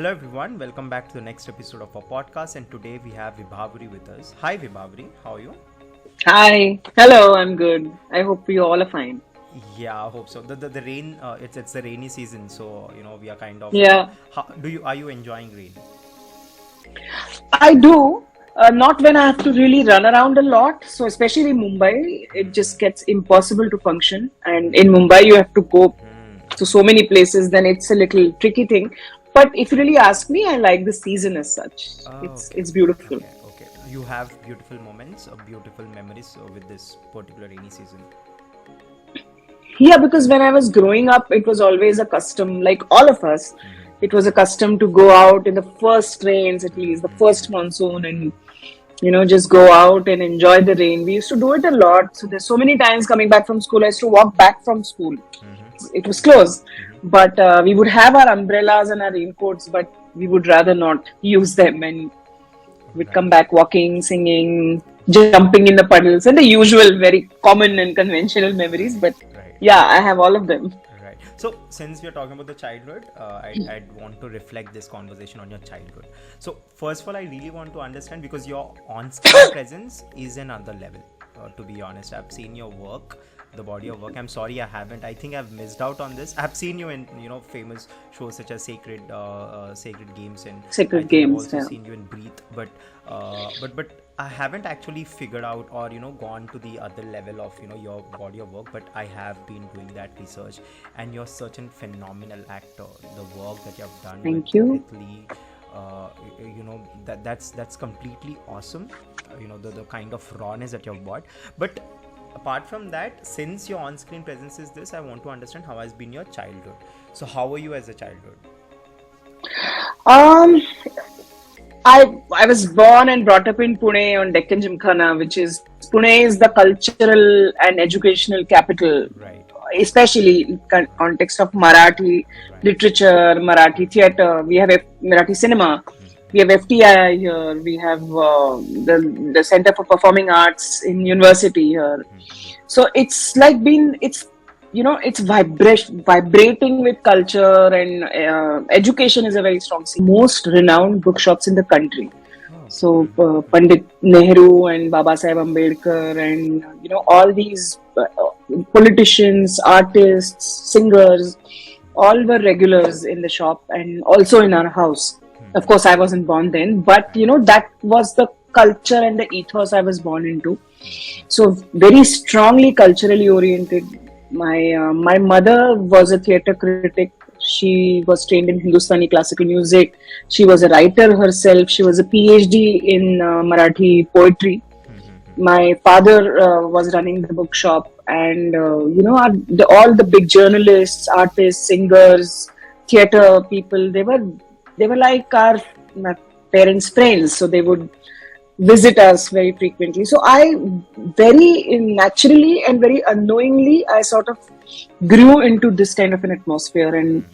Hello everyone, welcome back to the next episode of our podcast, and today we have Vibhawari with us. Hi Vibhawari, how are you? Hi. Hello, I'm good. I hope you all are fine. Yeah, I hope so. The rain, it's the rainy season, so we are kind of. Yeah, Are you enjoying rain? I do. Not when I have to really run around a lot. So, especially in Mumbai, it just gets impossible to function. And in Mumbai, you have to go to so many places, then it's a little tricky thing. But if you really ask me, I like the season as such. Oh, It's okay, it's beautiful. okay. You have beautiful moments or beautiful memories with this particular rainy season. Yeah, because when I was growing up, it was always a custom, like all of us, it was a custom to go out in the first rains, at least the first monsoon, and just go out and enjoy the rain. We used to do it a lot. So there's so many times coming back from school, I used to walk back from school. It was close, but we would have our umbrellas and our raincoats, but we would rather not use them, and we'd come Right, back walking, singing, jumping in the puddles, and the usual, very common and conventional memories. right, But right, yeah, I have all of them. right. So, since we are talking about the childhood, I'd want to reflect this conversation on your childhood. So, first of all, I really want to understand because your on-screen presence is another level. To be honest, I've seen your work, the body of work. I'm sorry, I haven't. I think I've missed out on this. I've seen you in famous shows such as Sacred Games, and I Sacred think I've games, also yeah. seen you in Breathe. But I haven't actually figured out or gone to the other level of your body of work. But I have been doing that research, and you're such a phenomenal actor. The work that you have done with Thank you. Italy, that's completely awesome. The kind of rawness that you've brought. But apart from that, since your on-screen presence is this, I want to understand how has been your childhood. So how were you as a childhood? Um, I was born and brought up in Pune on Deccan Gymkhana, which is Pune is the cultural and educational capital, Right, especially in context of Marathi right. literature, Marathi theatre. We have Marathi cinema. We have FTI here. We have the Center for Performing Arts in university here. So it's like been it's vibrating with culture, and education is a very strong scene. Most renowned bookshops in the country. Oh, So Pandit Nehru and Baba Saheb Ambedkar, and all these politicians, artists, singers, all were regulars in the shop and also in our house. Of course, I wasn't born then, but right. that was the culture and the ethos I was born into. So very strongly culturally oriented. My mother was a theatre critic. She was trained in Hindustani classical music. She was a writer herself. She was a PhD in Marathi poetry. My father was running the bookshop, and all the big journalists, artists, singers, theatre people. They were like our my parents' friends, so they would visit us very frequently. So I very naturally and very unknowingly, I sort of grew into this kind of an atmosphere. And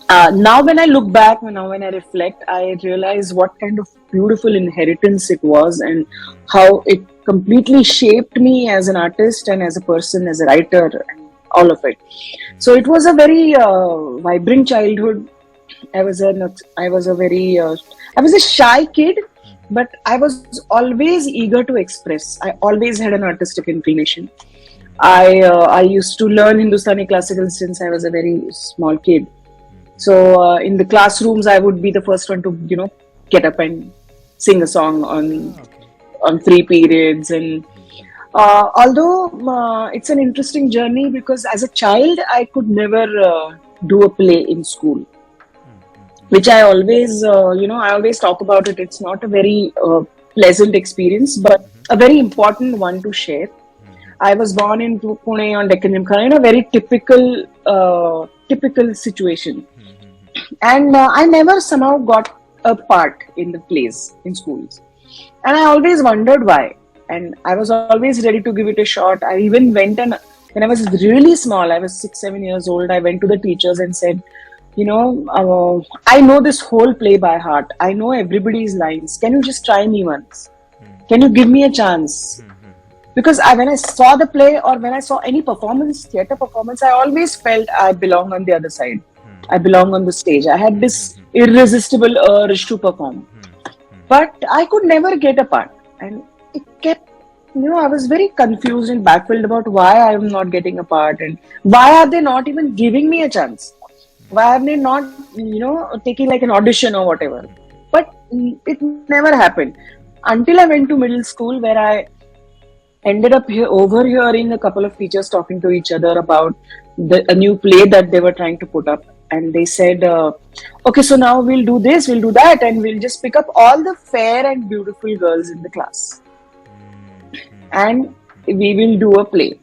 now when I look back, now when I reflect, I realize what kind of beautiful inheritance it was, and how it completely shaped me as an artist and as a person, as a writer, and all of it. So it was a very vibrant childhood. I was a very, I was a shy kid, but I was always eager to express. I always had an artistic inclination. I used to learn Hindustani classical since I was a very small kid. So in the classrooms, I would be the first one to get up and sing a song Ah, okay. on free periods. And although it's an interesting journey, because as a child I could never do a play in school, which I always, I always talk about it. It's not a very pleasant experience, but a very important one to share. I was born in Pune on Deccan Gymkhana, in a very typical situation, and I never somehow got a part in the plays in schools, and I always wondered why. And I was always ready to give it a shot. I even went, and when I was really small, I was 6, 7 years old, I went to the teachers and said, I know this whole play by heart. I know everybody's lines. Can you just try me once? Can you give me a chance? Because when I saw the play, or when I saw any performance, theatre performance, I always felt I belong on the other side. I belong on the stage. I had this irresistible urge to perform, but I could never get a part, and it kept. I was very confused and baffled about why I am not getting a part, and why are they not even giving me a chance? Why are they not, taking like an audition or whatever? But it never happened until I went to middle school, where I ended up overhearing a couple of teachers talking to each other about a new play that they were trying to put up. And they said, okay, so now we'll do this, we'll do that, and we'll just pick up all the fair and beautiful girls in the class. And we will do a play.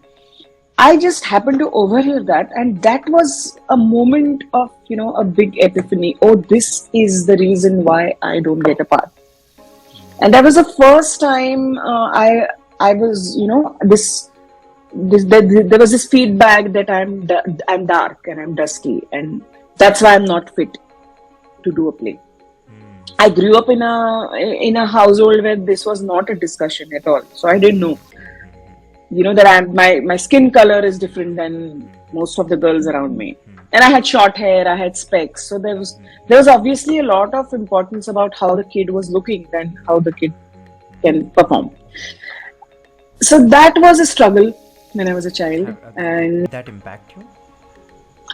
I just happened to overhear that, and that was a moment of, a big epiphany. Oh, this is the reason why I don't get a part. And that was the first time I was, there was this feedback that I'm dark and I'm dusky, and that's why I'm not fit to do a play. I grew up in a household where this was not a discussion at all, so I didn't know. That my skin color is different than most of the girls around me, and I had short hair, I had specs, so there was obviously a lot of importance about how the kid was looking than how the kid can perform. So that was a struggle when I was a child. And did that impact you?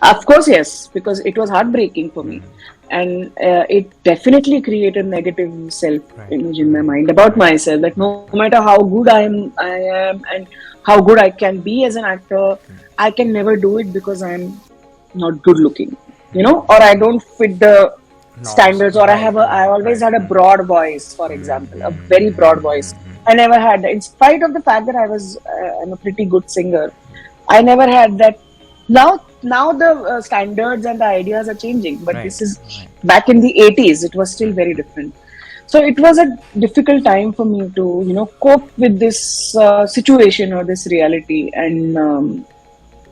Of course, yes, because it was heartbreaking for me, and it definitely created negative self-image in my mind about myself. That no matter how good I am, and how good I can be as an actor, I can never do it because I'm not good looking, or I don't fit the standards, or I always had a broad voice, for example, a very broad voice. I never had that. In spite of the fact that I'm a pretty good singer, I never had that. Now the standards and the ideas are changing, but this is back in the 80s. It was still very different. So it was a difficult time for me to, cope with this situation or this reality, and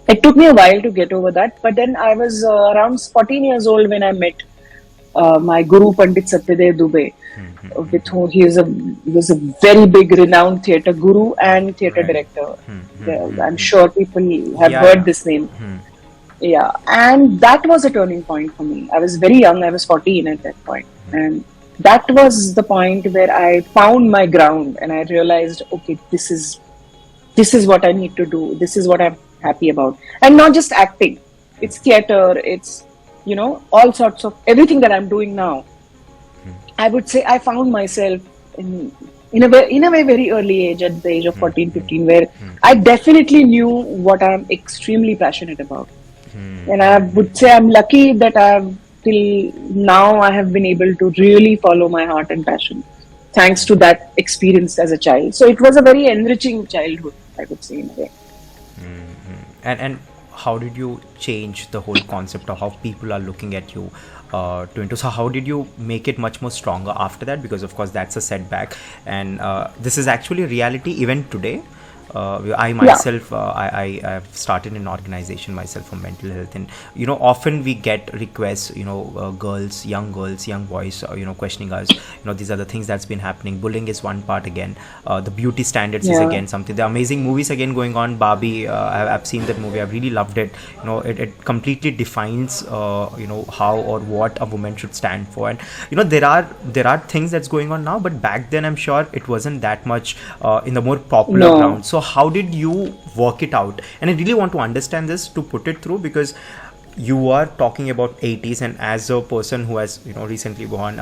it took me a while to get over that. But then I was around 14 years old when I met my guru, Pandit Satyadev Dubey, with whom he was a very big, renowned theatre guru and theatre director. I'm sure people have heard this name. Yeah, and that was a turning point for me. I was very young. I was 14 at that point, and that was the point where I found my ground, and I realized, okay, this is what I need to do. This is what I'm happy about, and not just acting. It's theatre. It's all sorts of everything that I'm doing now. I would say I found myself in a way very early age, at the age of 14, 15, where I definitely knew what I'm extremely passionate about. And I would say I'm lucky that till now I have been able to really follow my heart and passion, thanks to that experience as a child. So it was a very enriching childhood, I would say, in a way. And how did you change the whole concept of how people are looking at you? So how did you make it much more stronger after that? Because of course that's a setback, and this is actually a reality even today. I myself, I have started an organization myself for mental health, and often we get requests, girls, young boys, questioning us. These are the things that's been happening. Bullying is one part again. The beauty standards is again something. The amazing movies again going on. Barbie, I've seen that movie. I've really loved it. It completely defines how or what a woman should stand for. And there are things that's going on now, but back then I'm sure it wasn't that much in the more popular ground. So how did you work it out? And I really want to understand this to put it through, because you are talking about 80s, and as a person who has recently born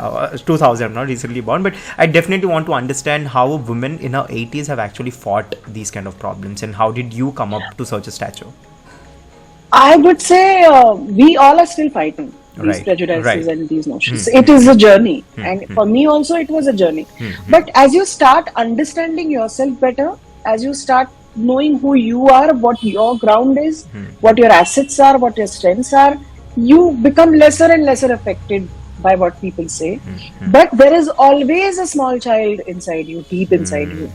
2000, I'm not recently born, but I definitely want to understand how a woman in her 80s have actually fought these kind of problems, and how did you come up to such a stature? I would say we all are still fighting these prejudices and these notions. It is a journey, and for me also it was a journey. But as you start understanding yourself better, as you start knowing who you are, what your ground is, what your assets are, what your strengths are, you become lesser and lesser affected by what people say. But there is always a small child inside you, deep inside you,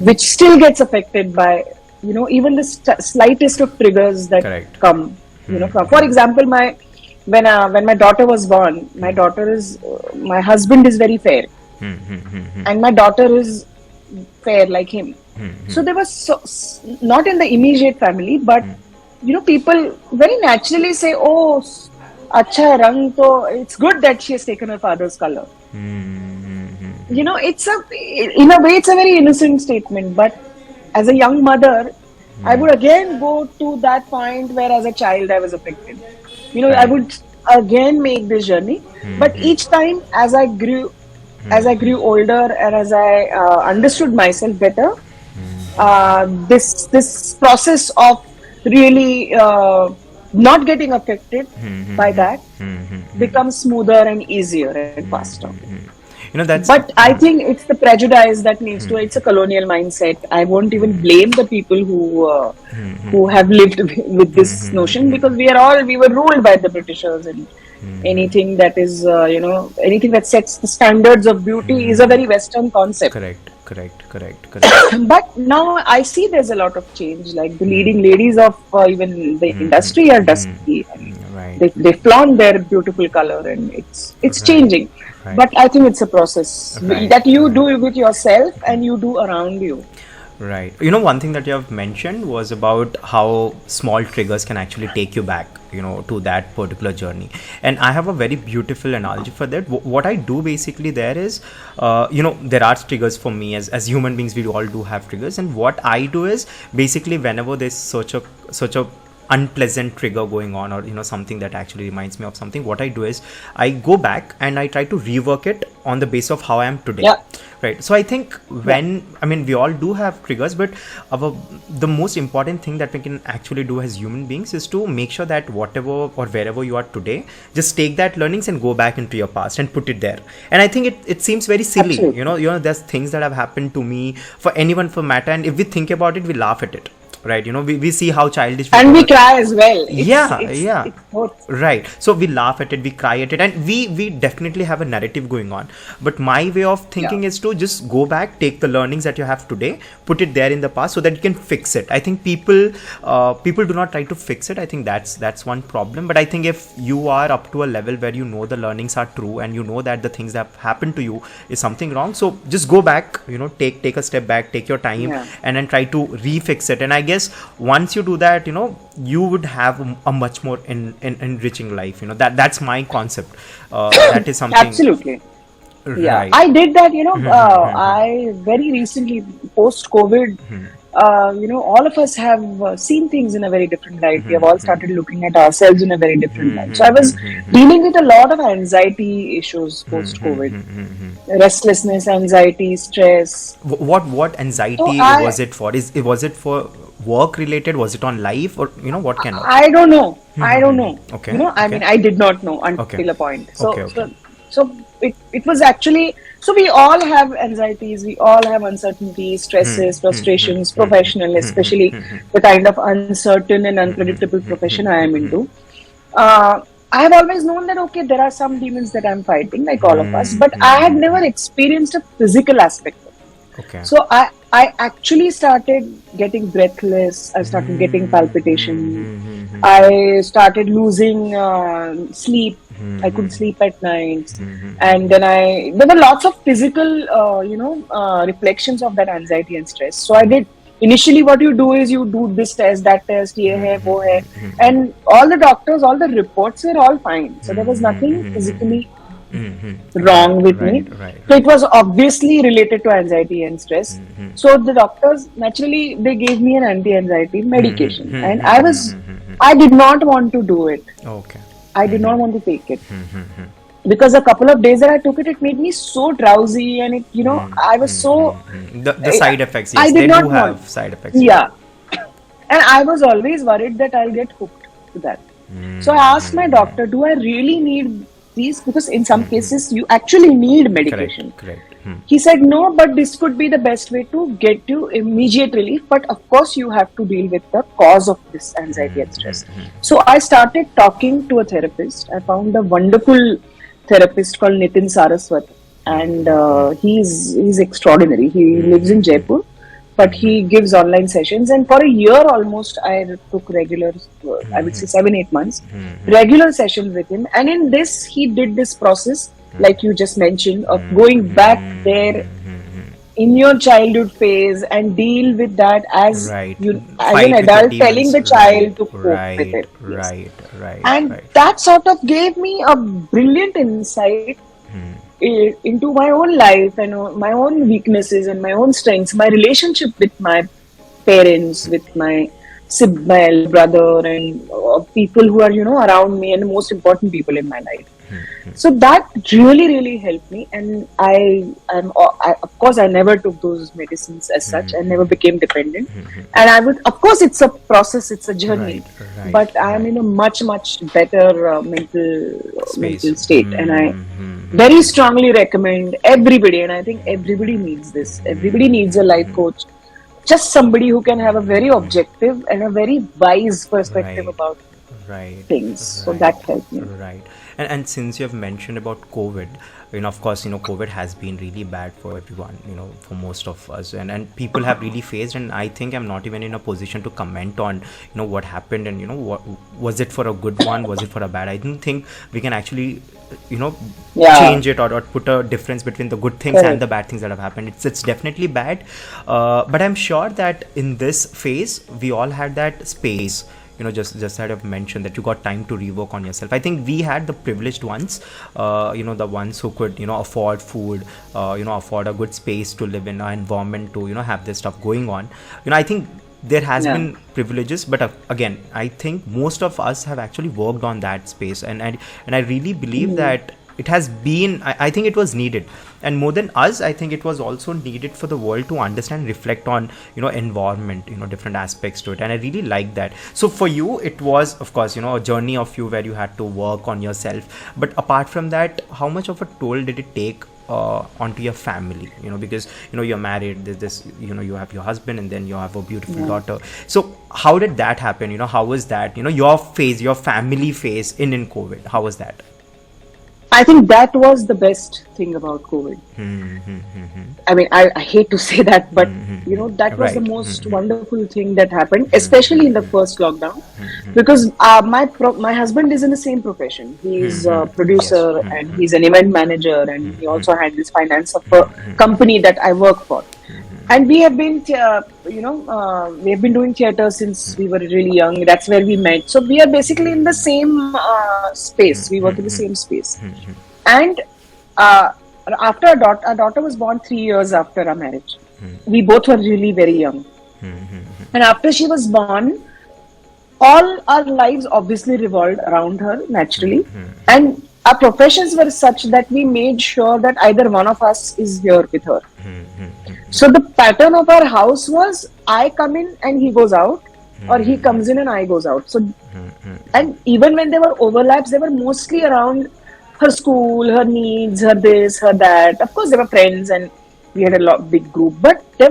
which still gets affected by even the slightest of triggers that come. For example, when my daughter was born, my husband is very fair, and my daughter is fair like him. So there was not in the immediate family, but people very naturally say, "Oh, अच्छा है रंग, तो it's good that she has taken her father's color. You know, in a way, it's a very innocent statement. But as a young mother, I would again go to that point where as a child I was affected. You know, I Right. would again make this journey. But each time as I grew older and as I understood myself better, this process of really not getting affected by that becomes smoother and easier and faster. You know, that's But I think it's the prejudice that needs to. It's a colonial mindset. I won't even blame the people who have lived with this notion, because we were ruled by the Britishers, and anything that is anything that sets the standards of beauty is a very Western concept. correct. But now I see there's a lot of change. Like the leading ladies of even the industry are dusky, and Right. they flaunt their beautiful color, and it's changing. Right. But I think it's a process Right. that you do with yourself and you do around you. Right. You know, one thing that you have mentioned was about how small triggers can actually take you back, to that particular journey. And I have a very beautiful analogy for that. What I do basically there is, there are triggers for me as human beings. We all do have triggers. And what I do is basically whenever there's such a unpleasant trigger going on, or something that actually reminds me of something, what I do is I go back and I try to rework it on the basis of how I am today. Yeah. Right. So I think we all do have triggers, but the most important thing that we can actually do as human beings is to make sure that whatever or wherever you are today, just take that learnings and go back into your past and put it there. And I think it seems very silly. Absolutely. There's things that have happened to me, for anyone for matter, and if we think about it, we laugh at it. Right, we see how childish And we are. cry as well. Yeah. It's both. Right. So we laugh at it, we cry at it, and we definitely have a narrative going on. But my way of thinking is to just go back, take the learnings that you have today, put it there in the past so that you can fix it. I think people do not try to fix it. I think that's one problem. But I think if you are up to a level where you know the learnings are true and you know that the things that have happened to you is something wrong, so just go back, take a step back, take your time, and then try to refix it. And I guess once you do that, you would have a much more enriching life. That's my concept. That is something. Absolutely. Right. Yeah, I did that. I very recently, post COVID, all of us have seen things in a very different light. We have all started looking at ourselves in a very different light. So I was dealing with a lot of anxiety issues post COVID, restlessness, anxiety, stress. What anxiety So was it for? Was it for work related? Was it on life, or what kind of? I don't know. I don't know. Okay. I mean, I did not know until a point. So, Okay. so it was actually. So we all have anxieties. We all have uncertainties, stresses, frustrations. Professional, especially the kind of uncertain and unpredictable profession I am into. I have always known that there, there are some demons that I'm fighting, like all of us, but I had never experienced a physical aspect of it. Okay. So I actually started getting breathless. I started getting palpitation. I started losing sleep. I couldn't sleep at night. And then there were lots of physical, reflections of that anxiety and stress. So I did. Initially, what you do is you do this test, that test, ye hai, wo hai. And all the doctors, all the reports were all fine. So there was nothing physically wrong with me. Right. So it was obviously related to anxiety and stress. So the doctors, naturally, they gave me an anti-anxiety medication. And I did not want to do it. Okay. I did not want to take it. Because a couple of days that I took it, it made me so drowsy, and I was so... The side effects, yes, I did they not do want. have side effects. Yeah. And I was always worried that I'll get hooked to that. So I asked my doctor, do I really need these? Because in some cases, you actually need medication. Correct. He said, no, but this could be the best way to get you immediate relief. But of course, you have to deal with the cause of this anxiety and stress. So I started talking to a therapist. I found a wonderful therapist called Nitin Saraswat. And he's extraordinary. He lives in Jaipur, but he gives online sessions. And for a year almost, I took regular, I would say 7-8 months, regular sessions with him. And in this, he did this process, like you just mentioned, of going back there in your childhood phase and deal with that as Right. as Fight an with adult, the telling demons. the child to cope Right. with it. Right. right, And right. that sort of gave me a brilliant insight into my own life and my own weaknesses and my own strengths, my relationship with my parents, with my elder brother, and people who are around me, and the most important people in my life. So that really, really helped me, and of course, I never took those medicines as such. I never became dependent, and I would, of course, it's a process, it's a journey, Right, right, but I am right. in a much, much better Space. mental state, and I very strongly recommend everybody, and I think everybody needs this. Everybody needs a life coach, just somebody who can have a very objective and a very wise perspective Right, about right, things. So right, that helped me. right. And since you have mentioned about COVID, of course, COVID has been really bad for everyone, for most of us, and people have really faced. And I think I'm not even in a position to comment on, what happened, and what was it for a good one, was it for a bad. I don't think we can actually, you know, Yeah, change it, or put a difference between the good things and correct. the bad things that have happened. It's definitely bad, but I'm sure that in this phase we all had that space, just that I've mentioned, that you got time to rework on yourself. I think we had the privileged ones, the ones who could, afford food, afford a good space to live in, an environment to, have this stuff going on. I think there has Yeah. been privileges, but again, I think most of us have actually worked on that space, and I really believe that it has been, I think it was needed, and more than us, I think it was also needed for the world to understand, reflect on, environment, different aspects to it, and I really like that. So for you, it was, of course, a journey of you where you had to work on yourself, but apart from that, how much of a toll did it take onto your family? Because you're married, there's this, you have your husband, and then you have a beautiful Yeah. daughter. So how did that happen? How was that, your phase, your family phase in COVID? How was that? I think that was the best thing about COVID. I mean, I hate to say that, but that was the Right. most wonderful thing that happened, especially in the first lockdown, because my husband is in the same profession. He's a Yes. producer and he's an event manager, and he also handles finance of a company that I work for. And we have been, we have been doing theater since we were really young. That's where we met. So we are basically in the same space. We work in the same space. And uh, after our daughter was born 3 years after our marriage. We both were really very young. And after she was born, all our lives obviously revolved around her naturally. And our professions were such that we made sure that either one of us is here with her. So the pattern of our house was I come in and he goes out, or he comes in and I goes out. So, and even when there were overlaps, they were mostly around her school, her needs, her this, her that. Of course, there were friends and we had a big group, but there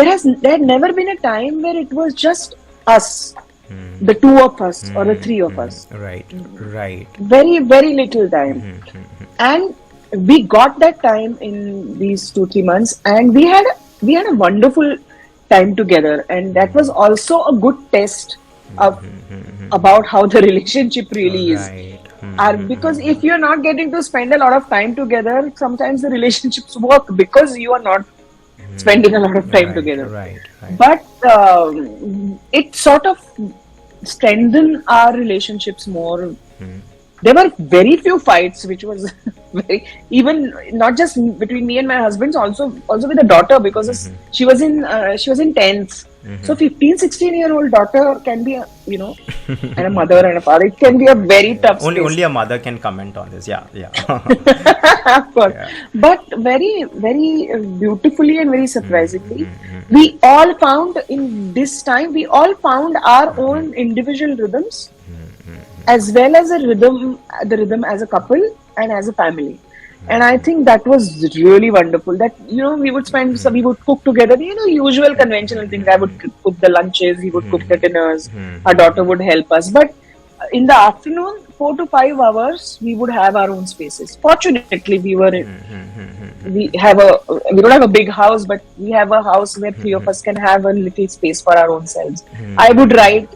had never been a time where it was just us, the two of us or the three of us. Right, right. Very, very little time. And we got that time in these 2-3 months, and we had a wonderful time together, and that was also a good test of about how the relationship really is. Right. Because if you're not getting to spend a lot of time together, sometimes the relationships work because you are not spending a lot of time Right, together. right, right. But it sort of strengthened our relationships more. There were very few fights, which was very, even not just between me and my husband, also with the daughter, because she was in 10th. So 15-16-year-old daughter can be and a mother and a father, it can be a very tough space. Only a mother can comment on this. Yeah, yeah. Of course. Yeah. But very, very beautifully and very surprisingly, we all found in this time, we all found our own individual rhythms, as well as the rhythm as a couple and as a family. And I think that was really wonderful. That we would we would cook together. Usual conventional things. I would cook the lunches. He would cook the dinners. Our daughter would help us. But in the afternoon, 4 to 5 hours, we would have our own spaces. Fortunately, we don't have a big house, but we have a house where three of us can have a little space for our own selves. I would write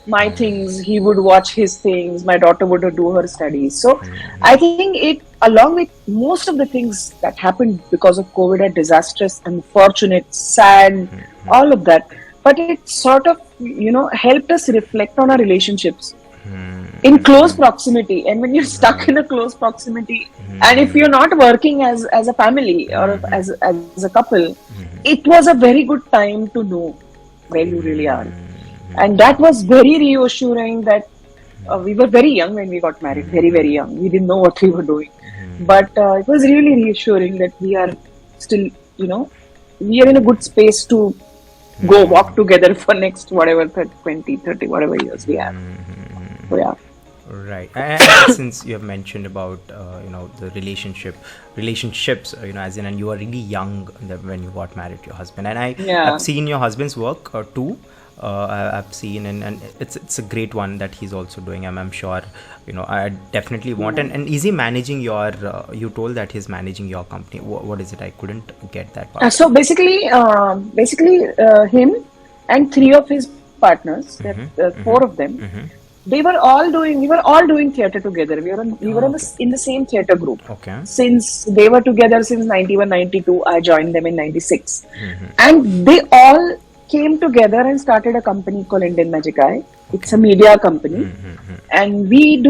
my things, he would watch his things, my daughter would do her studies. So I think it, along with most of the things that happened because of COVID, are disastrous, unfortunate, sad, all of that. But it sort of, helped us reflect on our relationships in close proximity, and when you're stuck in a close proximity, and if you're not working as a family or as a couple, it was a very good time to know where you really are. And that was very reassuring that we were very young when we got married, very, very young. We didn't know what we were doing. But it was really reassuring that we are still, we are in a good space to go walk together for next whatever 30, 20, 30, whatever years we have. So, yeah. Right. And since you have mentioned about the relationships, as in, and you were really young when you got married to your husband, and I've seen your husband's work too. I've seen, and it's a great one that he's also doing. I'm sure, I definitely want. And is he managing your? You told that he's managing your company. What is it? I couldn't get that part. So basically, him and 3 of his partners, 4 of them. We were all doing theatre together. We were in the same theatre group. Okay. Since they were together since 91, 92, I joined them in 96. And they all came together and started a company called Indian Magic Eye. It's a media company. And we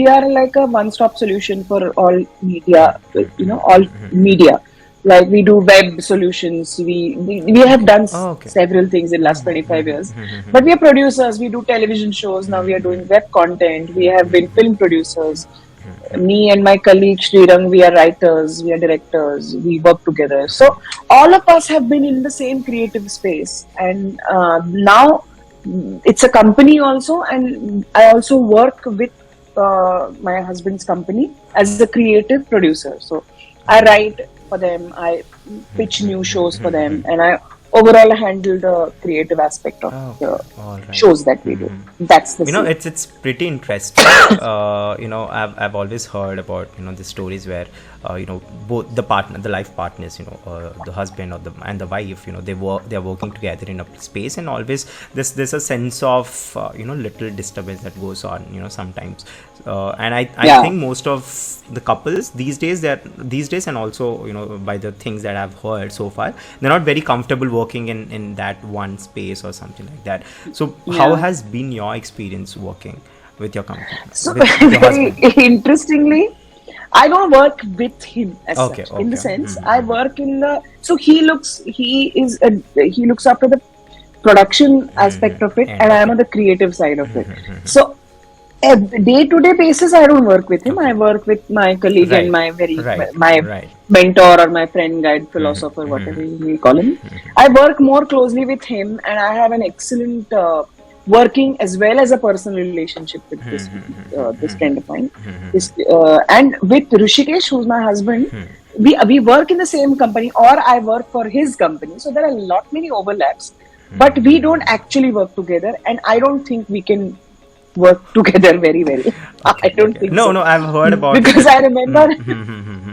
are like a one-stop solution for all media, all media. Like we do web solutions. We have done several things in last 25 years. But we are producers. We do television shows. Now we are doing web content. We have been film producers. Me and my colleague Srirang, we are writers. We are directors. We work together. So all of us have been in the same creative space. And now it's a company also. And I also work with my husband's company as a creative producer. So I write for them, I pitch new shows for them, and I overall handle the creative aspect of the shows that we do. That's the it's pretty interesting. I've always heard about the stories where both the life partners, the husband and the wife, they are working together in a space, and always there's a sense of little disturbance that goes on sometimes, and I think most of the couples these days, and also by the things that I've heard so far, they're not very comfortable working in that one space or something like that. So how has been your experience working with your company? So very interestingly, I don't work with him as such. In the sense, I work in the. So he looks after the production aspect of it, and I am on the creative side of it. So, day-to-day basis, I don't work with him. I work with my colleague and my mentor or my friend, guide, philosopher, whatever you may call him. I work more closely with him, and I have an excellent working as well as a personal relationship with this friend of mine. And with Rishikesh, who's my husband, we work in the same company, or I work for his company. So there are many overlaps, but we don't actually work together, and I don't think we can work together very well. I don't think so. No, I've heard about because I remember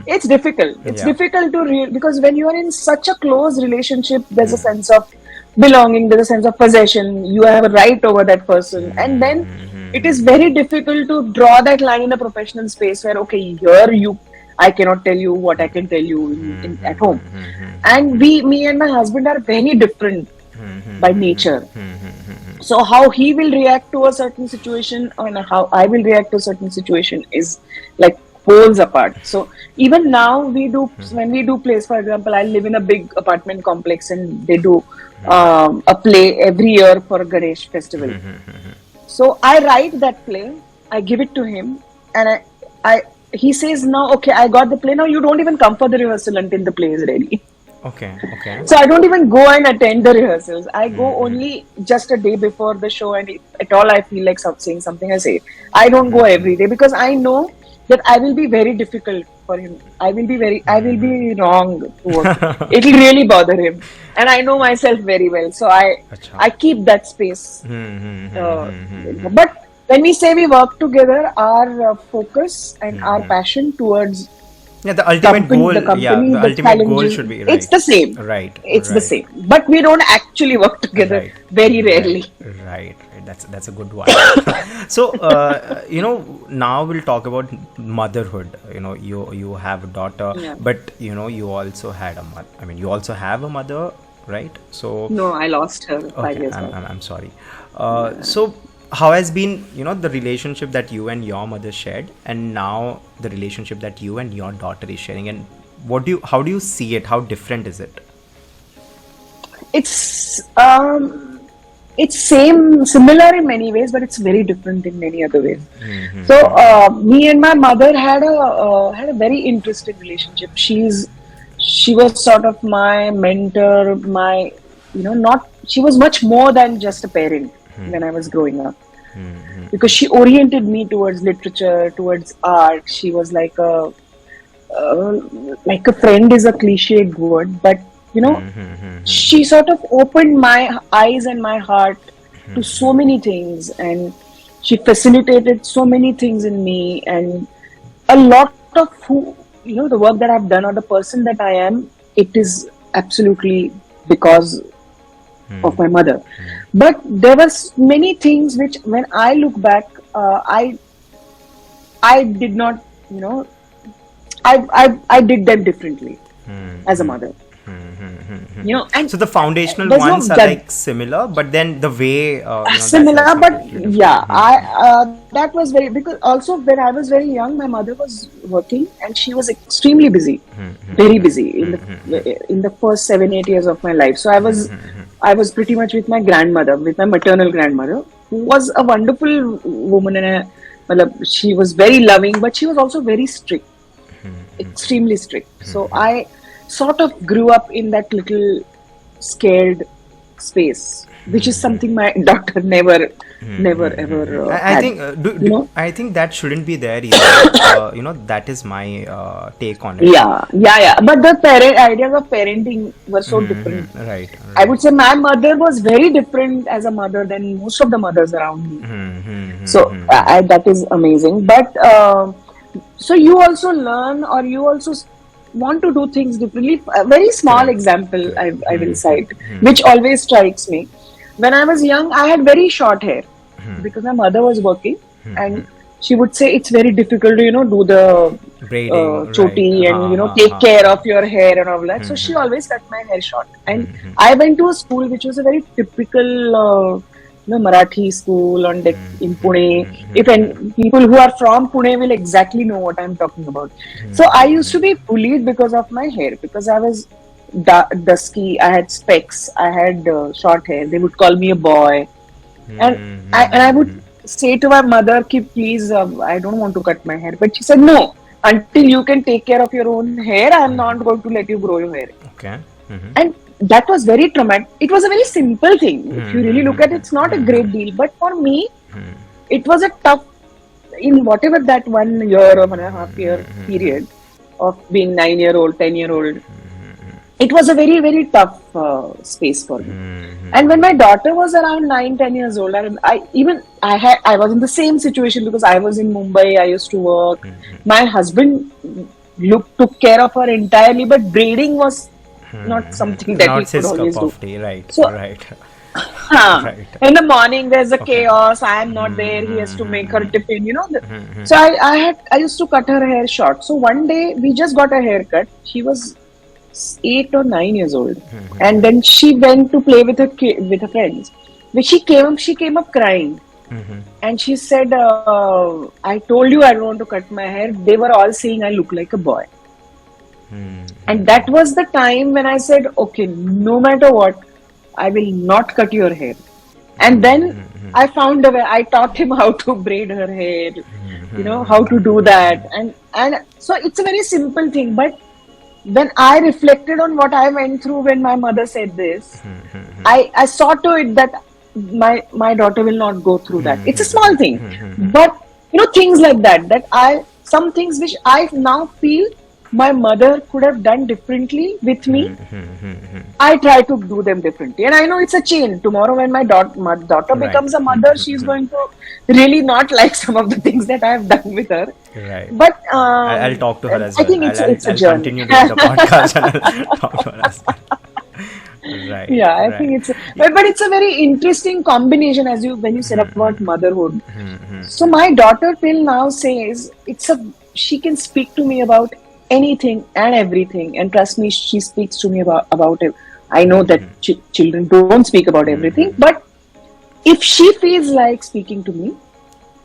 it's difficult. It's difficult to because when you are in such a close relationship, there's a sense of belonging, there's a sense of possession. You have a right over that person, and then it is very difficult to draw that line in a professional space where I cannot tell you what I can tell you at home. And me and my husband are very different by nature. So how he will react to a certain situation and how I will react to a certain situation is like poles apart. So even now when we do plays, for example, I live in a big apartment complex and they do a play every year for a Ganesh festival. So I write that play, I give it to him, and he says, now, okay, I got the play, now you don't even come for the rehearsal until the play is ready. Okay. So I don't even go and attend the rehearsals. I go only just a day before the show, and if at all I feel like saying something, I say it. I don't go every day because I know that I will be very difficult for him. I will be wrong to work. It will really bother him. And I know myself very well. So I keep that space. But when we say we work together, our focus and our passion towards the ultimate goal, the ultimate goal should be it's the same. It's the same. But we don't actually work together very rarely. Right. That's a good one. So now we'll talk about motherhood. You have a daughter, but you also had a mother. I mean, you also have a mother, right? So no, I lost her 5 years ago. I'm sorry. So how has been, the relationship that you and your mother shared, and now the relationship that you and your daughter is sharing, and how do you see it? How different is it? It's similar in many ways, but it's very different in many other ways. So me and my mother had a very interesting relationship. She was sort of my mentor, not, she was much more than just a parent when I was growing up, because she oriented me towards literature, towards art. She was like a friend is a cliched word, but she sort of opened my eyes and my heart to so many things, and she facilitated so many things in me. And a lot of the work that I've done, or the person that I am, it is absolutely because of my mother. But there was many things which, when I look back, I did not, I did them differently as a mother. And so the foundational there's ones no are like similar, but then the way similar, that's but completely different. yeah, that was very, because also when I was very young, my mother was working and she was extremely busy, very busy in the first 7-8 years of my life. So I was pretty much with my grandmother, with my maternal grandmother, who was a wonderful woman, and she was very loving, but she was also very strict, extremely strict. So I sort of grew up in that little scared space, which is something my daughter never ever I had. think I think that shouldn't be there either. That is my take on it. Yeah. But the ideas of parenting were so different. Right. I would say my mother was very different as a mother than most of the mothers around me. So that is amazing. But so you also learn, or you also want to do things differently. A very small example I will cite, which always strikes me. When I was young, I had very short hair because my mother was working, and she would say it's very difficult to do the braiding, choti, right. and take care of your hair and all that. So she always cut my hair short, and I went to a school which was a very typical Marathi school in Pune. People who are from Pune will exactly know what I'm talking about. So I used to be bullied because of my hair, because I was dusky, I had specs, I had short hair. They would call me a boy, and I would say to my mother, please, I don't want to cut my hair. But she said, no, until you can take care of your own hair, I'm not going to let you grow your hair. Okay. And that was very traumatic. It was a very simple thing. If you really look at it, it's not a great deal. But for me, it was a tough, in whatever that 1 year or 1.5 year period of being 9-year-old, 10-year-old, it was a very, very tough space for me. And when my daughter was around 9-10 years old, I was in the same situation, because I was in Mumbai, I used to work. My husband took care of her entirely, but braiding was not something that he could always do. Tea, right? So, right. Right. In the morning, there's a chaos. I am not there. He has to make her tiffin. So I used to cut her hair short. So one day we just got a haircut. She was 8 or 9 years old, and then she went to play with her friends. When she came up crying, and she said, "I told you I don't want to cut my hair. They were all saying I look like a boy." And that was the time when I said, okay, no matter what, I will not cut your hair. And then I found a way. I taught him how to braid her hair, how to do that. And so it's a very simple thing. But when I reflected on what I went through when my mother said this, I saw to it that my daughter will not go through that. It's a small thing. But, things like that, some things which I now feel my mother could have done differently with me, I try to do them differently. And I know it's a chain. Tomorrow when my daughter becomes a mother, she's going to really not like some of the things that I have done with her. Right. But I'll talk to her as well. I think it's a I'll journey. continue doing the podcast and I'll talk to her as well. Right. Yeah, I think but it's a very interesting combination when you said about motherhood. So my daughter till now says she can speak to me about anything and everything, and trust me, she speaks to me about it. I know that children don't speak about everything, but if she feels like speaking to me, You're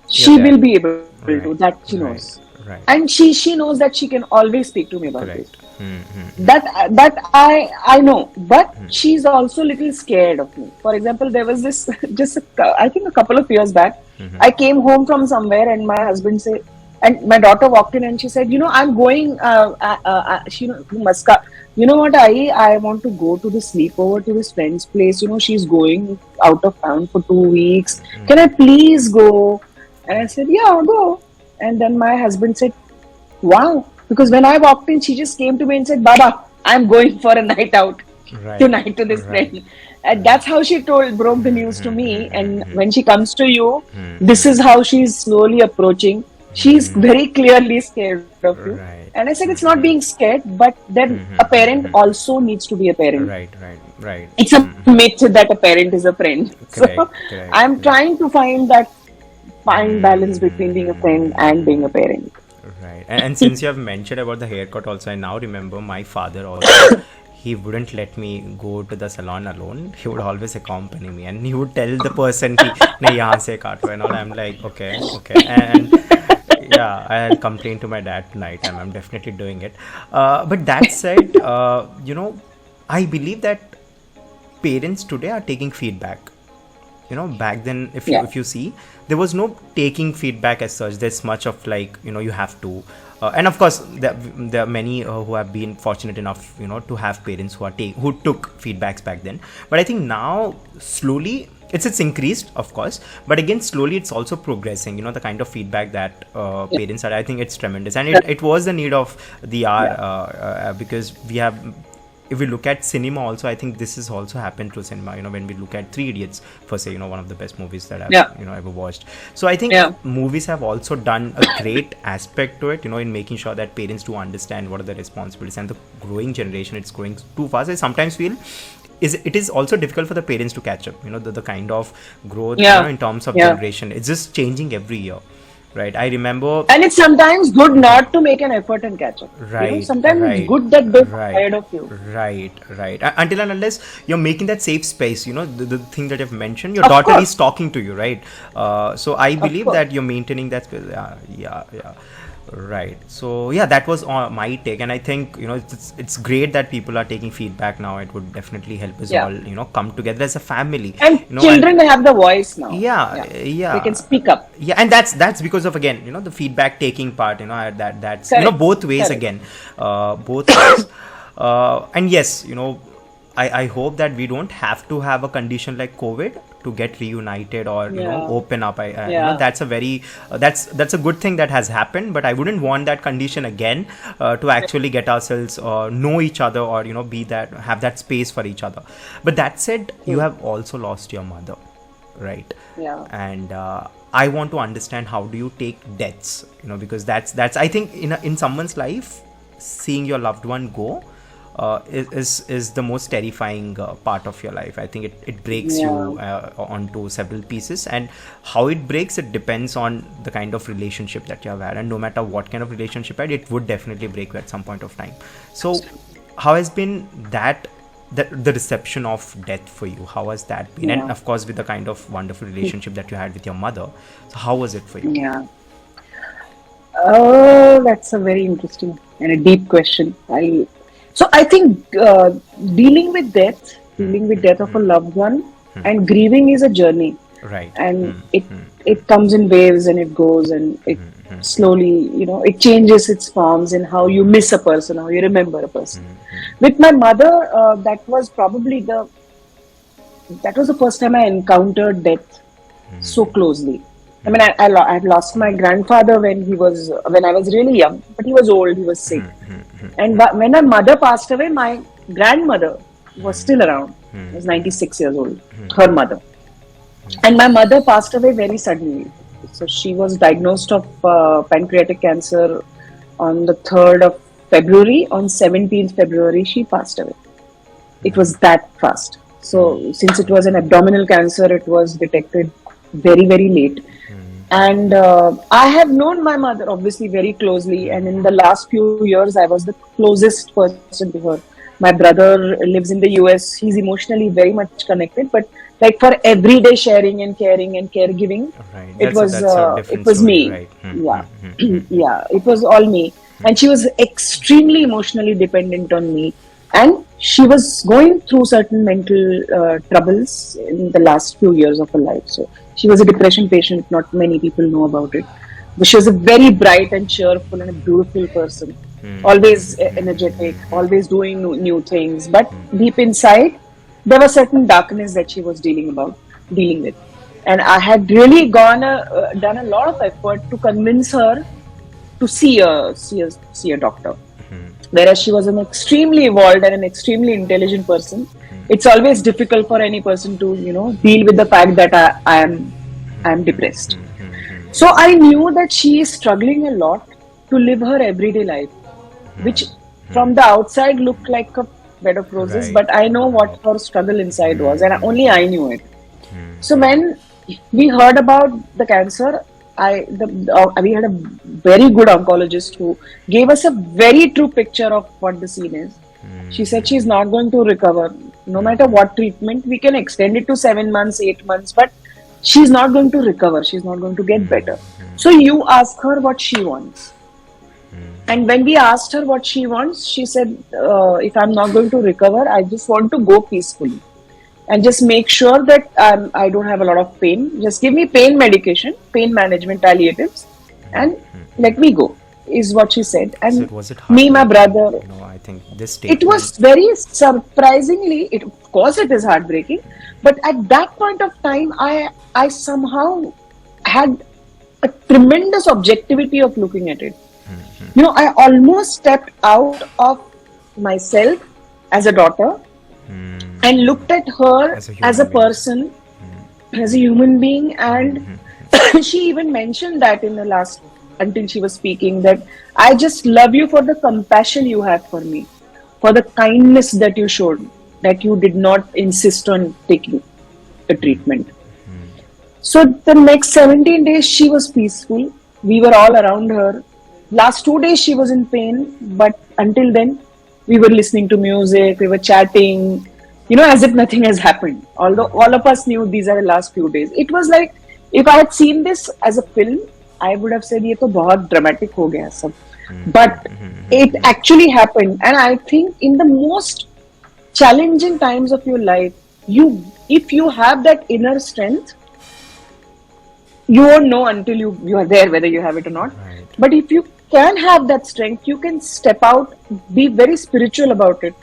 she there. will be able to. Right. That she Right. knows, Right. and she knows that she can always speak to me about it. Correct. Hmm. That I know, but she's also a little scared of me. For example, there was this I think a couple of years back. I came home from somewhere, and my husband said, and my daughter walked in, and she said, I'm going. To Muscat. You know what? I want to go to the sleepover to this friend's place. She's going out of town for 2 weeks. Can I please go? And I said, yeah, go. And then my husband said, wow. Because when I walked in, she just came to me and said, Baba, I'm going for a night out Right. tonight to this Right. friend. And that's how she broke the news to me. And when she comes to you, this is how she's slowly approaching. She's very clearly scared of you. Right. And I said, it's not being scared, but then a parent also needs to be a parent. Right. Right. Right. It's a myth that a parent is a friend. Correct. So Correct. I'm trying to find that fine balance between being a friend and being a parent. Right. And since you have mentioned about the haircut also, I now remember my father also. He wouldn't let me go to the salon alone. He would always accompany me, and he would tell the person, "Ki, nahi yahan se kaato," and all. I'm like, okay, okay, and yeah, I'll complain to my dad tonight, and I'm definitely doing it. But that said, I believe that parents today are taking feedback. Back then, if you Yeah. if you see, there was no taking feedback as such. There's much of like, you have to, and of course there are many who have been fortunate enough, to have parents who took feedbacks back then. But I think now slowly it's increased, of course, but again slowly it's also progressing. The kind of feedback that parents are, I think it's tremendous, and it was the need of the hour, because we have, if we look at cinema also, I think this has also happened to cinema. When we look at Three Idiots, for say, one of the best movies that I've Yeah. ever watched. So I think Yeah. movies have also done a great aspect to it, in making sure that parents do understand what are the responsibilities. And the growing generation, it's growing too fast. I sometimes feel it is also difficult for the parents to catch up. The kind of growth, Yeah. in terms of Yeah. generation, it's just changing every year, right? I remember. And it's sometimes good not to make an effort and catch up. Right, Sometimes it's right, good that they're right, tired of you. right. Until and unless you're making that safe space, the thing that you've mentioned, your Of daughter course. is talking to you, right? So I Of believe course. that you're maintaining that space. Yeah. Right. So yeah, that was my take, and I think it's great that people are taking feedback now. It would definitely help us Yeah. all come together as a family. And And children have the voice now. yeah, They can yeah, speak up. yeah, and that's because of, again, the feedback taking part, that's Correct. both ways. Correct. Again, both ways. And yes, I hope that we don't have to have a condition like COVID to get reunited or Yeah. open up. Yeah. That's a very that's a good thing that has happened, but I wouldn't want that condition again, to actually get ourselves know each other, or have that space for each other. But that said, you have also lost your mother, right? Yeah. And I want to understand, how do you take deaths, because that's I think in someone's life, seeing your loved one go is the most terrifying part of your life. I think it breaks Yeah. you onto several pieces, and how it breaks, it depends on the kind of relationship that you have had, and no matter what kind of relationship you had, it would definitely break you at some point of time. So how has been the reception of death for you? How has that been? And Yeah. of course, with the kind of wonderful relationship that you had with your mother, so how was it for you? Yeah. Oh, that's a very interesting and a deep question. I think dealing with death of a loved one, and grieving is a journey, Right. and it comes in waves, and it goes, and it slowly, it changes its forms in how you miss a person, how you remember a person. With my mother, that was the first time I encountered death so closely. I mean, I'd lost my grandfather when I was really young, but he was old, he was sick. And when my mother passed away, my grandmother was still around. She was 96 years old, her mother. And my mother passed away very suddenly. So she was diagnosed of pancreatic cancer on the 3rd of February. On 17th February, she passed away. It was that fast. So since it was an abdominal cancer, it was detected very, very late. And I have known my mother obviously very closely, and in the last few years I was the closest person to her. My brother lives in the US. He's emotionally very much connected, but like for everyday sharing and caring and caregiving, Right. That's a it different was story, me. right? Yeah, yeah, it was all me, and she was extremely emotionally dependent on me, and she was going through certain mental troubles in the last few years of her life. So she was a depression patient. Not many people know about it. But she was a very bright and cheerful and a beautiful person, always energetic, always doing new things. But deep inside, there was certain darkness that she was dealing with. And I had really done a lot of effort to convince her to see a doctor. Whereas she was an extremely evolved and an extremely intelligent person, it's always difficult for any person to, deal with the fact that I'm depressed. So I knew that she is struggling a lot to live her everyday life, which from the outside looked like a bed of roses, Right. but I know what her struggle inside was, and only I knew it. So when we heard about the cancer, we had a very good oncologist who gave us a very true picture of what the scene is. She said she's not going to recover, no matter what treatment. We can extend it to 7 months, 8 months, but she's not going to recover. She's not going to get better. So you ask her what she wants. And when we asked her what she wants, she said, if I'm not going to recover, I just want to go peacefully and just make sure that I don't have a lot of pain. Just give me pain medication, pain management palliatives, and let me go, is what she said. And Was it me, my heartbreaking? brother, I think this it was statement. very surprisingly, of course it is heartbreaking, but at that point of time, I somehow had a tremendous objectivity of looking at it. I almost stepped out of myself as a daughter and looked at her As a as a human being. person, as a human being. And she even mentioned that in the last, until she was speaking, that I just love you for the compassion you have for me, for the kindness that you showed, that you did not insist on taking the treatment. So the next 17 days she was peaceful. We were all around her. Last 2 days she was in pain, but until then we were listening to music, we were chatting, as if nothing has happened. Although all of us knew these are the last few days. It was like if I had seen this as a film, I would have said, "ये तो बहुत dramatic हो गया सब." But it actually happened, and I think in the most challenging times of your life, if you have that inner strength, you won't know until you are there whether you have it or not. Right. But if you can have that strength, you can step out, be very spiritual about it,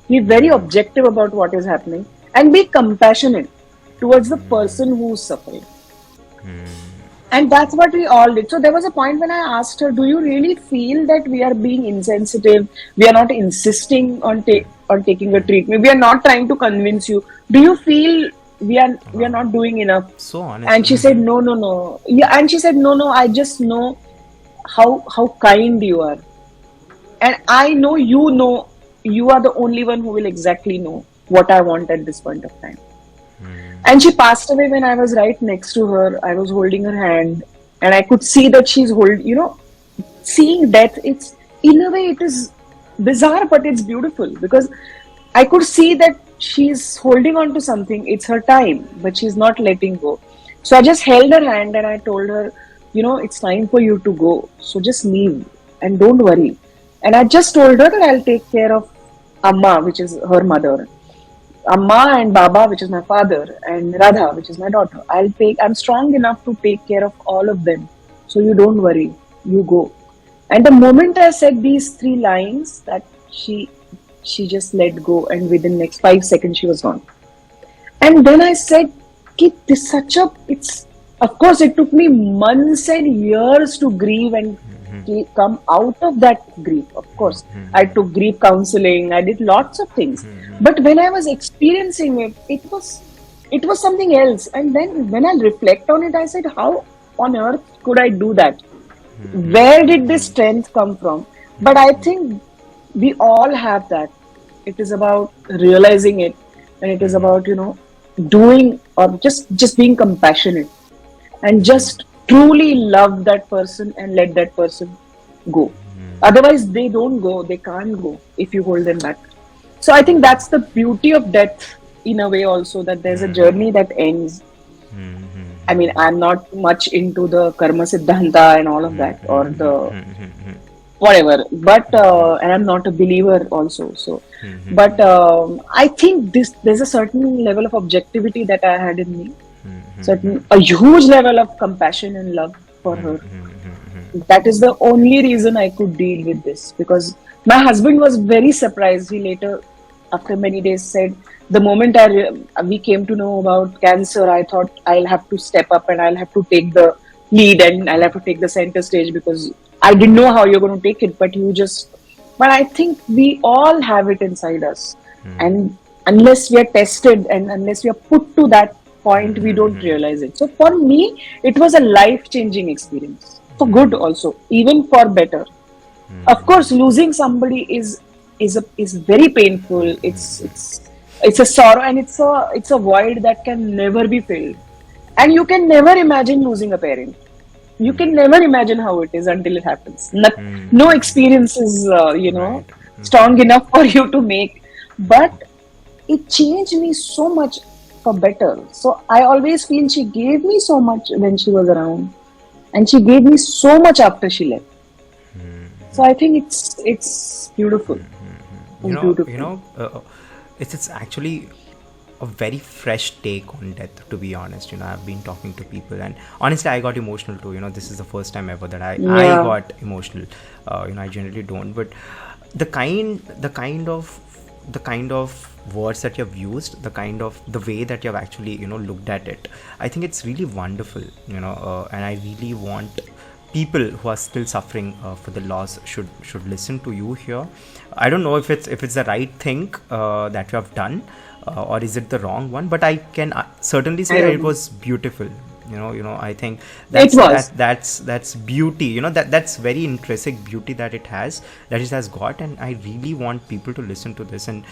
be very objective about what is happening, and be compassionate towards the person who's suffering. And that's what we all did. So there was a point when I asked her, "Do you really feel that we are being insensitive? We are not insisting on taking a treatment. We are not trying to convince you. Do you feel we are not doing enough?" So honest. And she said, "No, no, no." Yeah, and she said, "No, no. I just know how kind you are, and I know you are the only one who will exactly know what I want at this point of time." And she passed away when I was right next to her. I was holding her hand, and I could see that she's seeing death. It's, in a way, it is bizarre, but it's beautiful, because I could see that she's holding on to something. It's her time, but she's not letting go. So I just held her hand and I told her, "It's time for you to go. So just leave and don't worry." And I just told her that I'll take care of Amma, which is her mother, Amma and Baba, which is my father, and Radha, which is my daughter. I'm strong enough to take care of all of them. So you don't worry. You go. And the moment I said these 3 lines, that she just let go, and within next 5 seconds she was gone. And then I said, of course it took me months and years to grieve and come out of that grief. Of course, I took grief counseling, I did lots of things. But when I was experiencing it, it was something else. And then when I reflect on it, I said, how on earth could I do that? Where did this strength come from? But I think we all have that. It is about realizing it, and it is about, doing, or just being compassionate and just truly love that person and let that person go. Otherwise, they can't go if you hold them back. So I think that's the beauty of death, in a way also that there's a journey that ends. I mean, I'm not much into the karma siddhanta and all of that, or the whatever, but and I'm not a believer also. So, but I think there's a certain level of objectivity that I had in me, certain a huge level of compassion and love for her. That is the only reason I could deal with this, because my husband was very surprised. He later, after many days, said, the moment we came to know about cancer, I thought I'll have to step up and I'll have to take the lead and I'll have to take the center stage, because I didn't know how you're going to take it, but but I think we all have it inside us. And unless we are tested and unless we are put to that point, we don't realize it. So for me, it was a life-changing experience, for good also, even for better. Of course, losing somebody is very painful. It's a sorrow, and it's a void that can never be filled. And you can never imagine losing a parent. You can never imagine how it is until it happens. No experience is, Right. strong enough for you to make. But it changed me so much for better. So I always feel she gave me so much when she was around, and she gave me so much after she left. So I think it's beautiful. It's beautiful. It's actually a very fresh take on death, to be honest. I've been talking to people, and honestly I got emotional too. This is the first time ever that I got emotional. I generally don't, but the kind of words that you've used, the way that you've actually looked at it, I think it's really wonderful. And I really want people who are still suffering for the loss should listen to you here. I don't know if it's the right thing that you have done, or is it the wrong one, but I can certainly say that it was beautiful. I think that's beauty. That's very intrinsic beauty that it has got, and I really want people to listen to this. And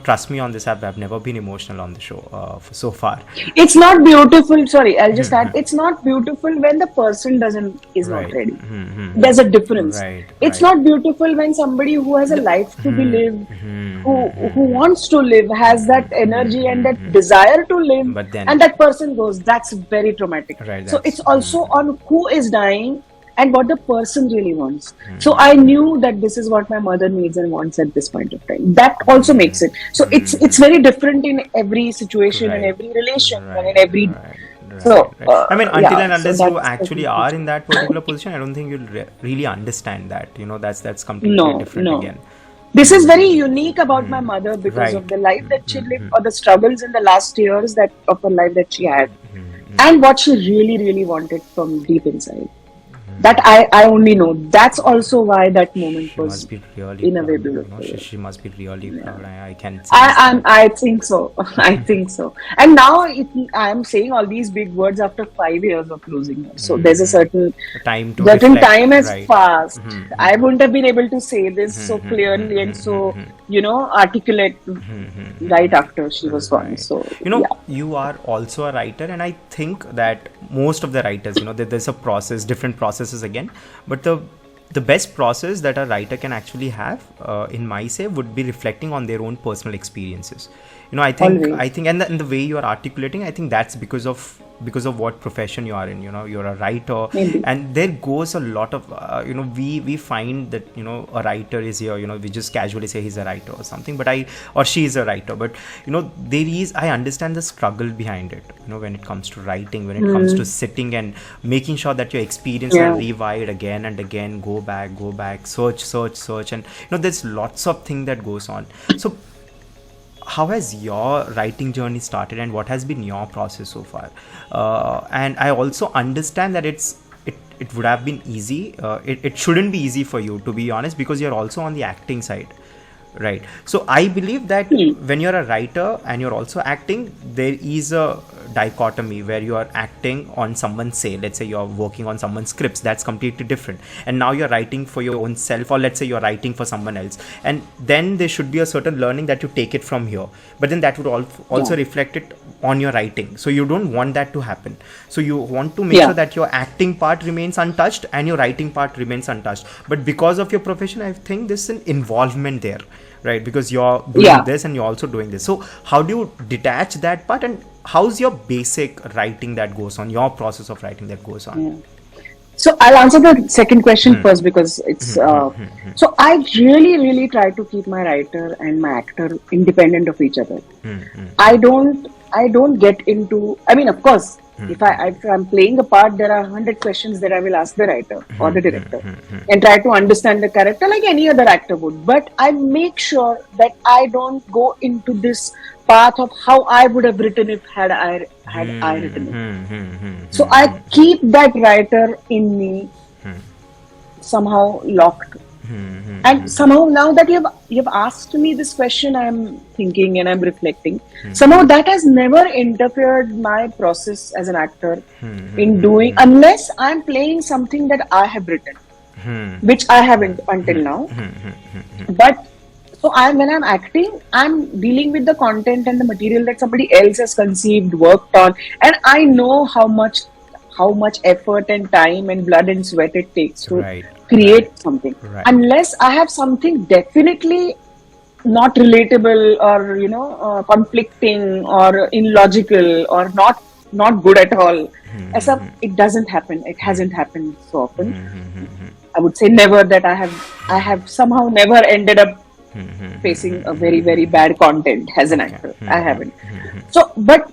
trust me on this. I've never been emotional on the show so far. It's not beautiful. Sorry, I'll just add. It's not beautiful when the person is not ready. There's a difference. It's not beautiful when somebody who has a life to be lived, who wants to live, has that energy and that desire to live, But then, and that person goes. That's very traumatic. So it's also on who is dying and what the person really wants. So I knew that this is what my mother needs and wants at this point of time. That also makes it. So it's very different in every situation, in every relation, and in every. So I mean, until and unless so you actually are in that particular position, I don't think you'll really understand that. That's completely different again. This is very unique about my mother because of the life that she lived, or the struggles in the last years of her life that she had. And what she really, really wanted from deep inside. That I only know. That's also why that moment was Really in a way proud, beautiful. she must be really proud. I can see I think so. I think so. And now I'm saying all these big words after 5 years of losing her. So there's a certain time to certain reflect, time has passed. I wouldn't have been able to say this so clearly and so articulate right after she was gone. So you are also a writer, and I think that most of the writers, there's a process, different processes again, but the best process that a writer can actually have, in my say, would be reflecting on their own personal experiences. I think, and the way you are articulating, I think that's because of what profession you are in. You're a writer. Maybe. And there goes a lot of we find that a writer is here. We just casually say he's a writer or something, or she is a writer. But I understand the struggle behind it. When it comes to writing, when it comes to sitting and making sure that your experience are revived again and again, go back, search, and there's lots of things that goes on. So how has your writing journey started, and what has been your process so far? And I also understand that it would have been easy. It shouldn't be easy for you, to be honest, because you're also on the acting side, right? So I believe that when you're a writer and you're also acting, there is a dichotomy where you are acting on someone's, say, let's say you're working on someone's scripts, that's completely different, and now you're writing for your own self, or let's say you're writing for someone else, and then there should be a certain learning that you take it from here, but then that would also reflect it on your writing. So you don't want that to happen. So you want to make sure that your acting part remains untouched and your writing part remains untouched, but because of your profession, I think there's an involvement there, right? Because you're doing this and you're also doing this. So how do you detach that part, and how's your basic writing that goes on, your process of writing that goes on? Yeah. So I'll answer the second question first, because it's so I really try to keep my writer and my actor independent of each other. I don't get into, I mean, of course, if I'm playing a part, there are 100 questions that I will ask the writer or the director and try to understand the character like any other actor would. But I make sure that I don't go into this path of how I would have written it had I written it. So I keep that writer in me somehow locked. And somehow, now that you've asked me this question, I'm thinking and I'm reflecting. Somehow that has never interfered my process as an actor in doing, unless I'm playing something that I have written, which I haven't until now. But so when I'm acting, I'm dealing with the content and the material that somebody else has conceived, worked on, and I know how much effort and time and blood and sweat it takes to create something. Unless I have something definitely not relatable or conflicting or illogical or not good at all, it doesn't happen. It hasn't happened so often. I would say never, that I have somehow never ended up facing a very bad content as an actor. I haven't. So, but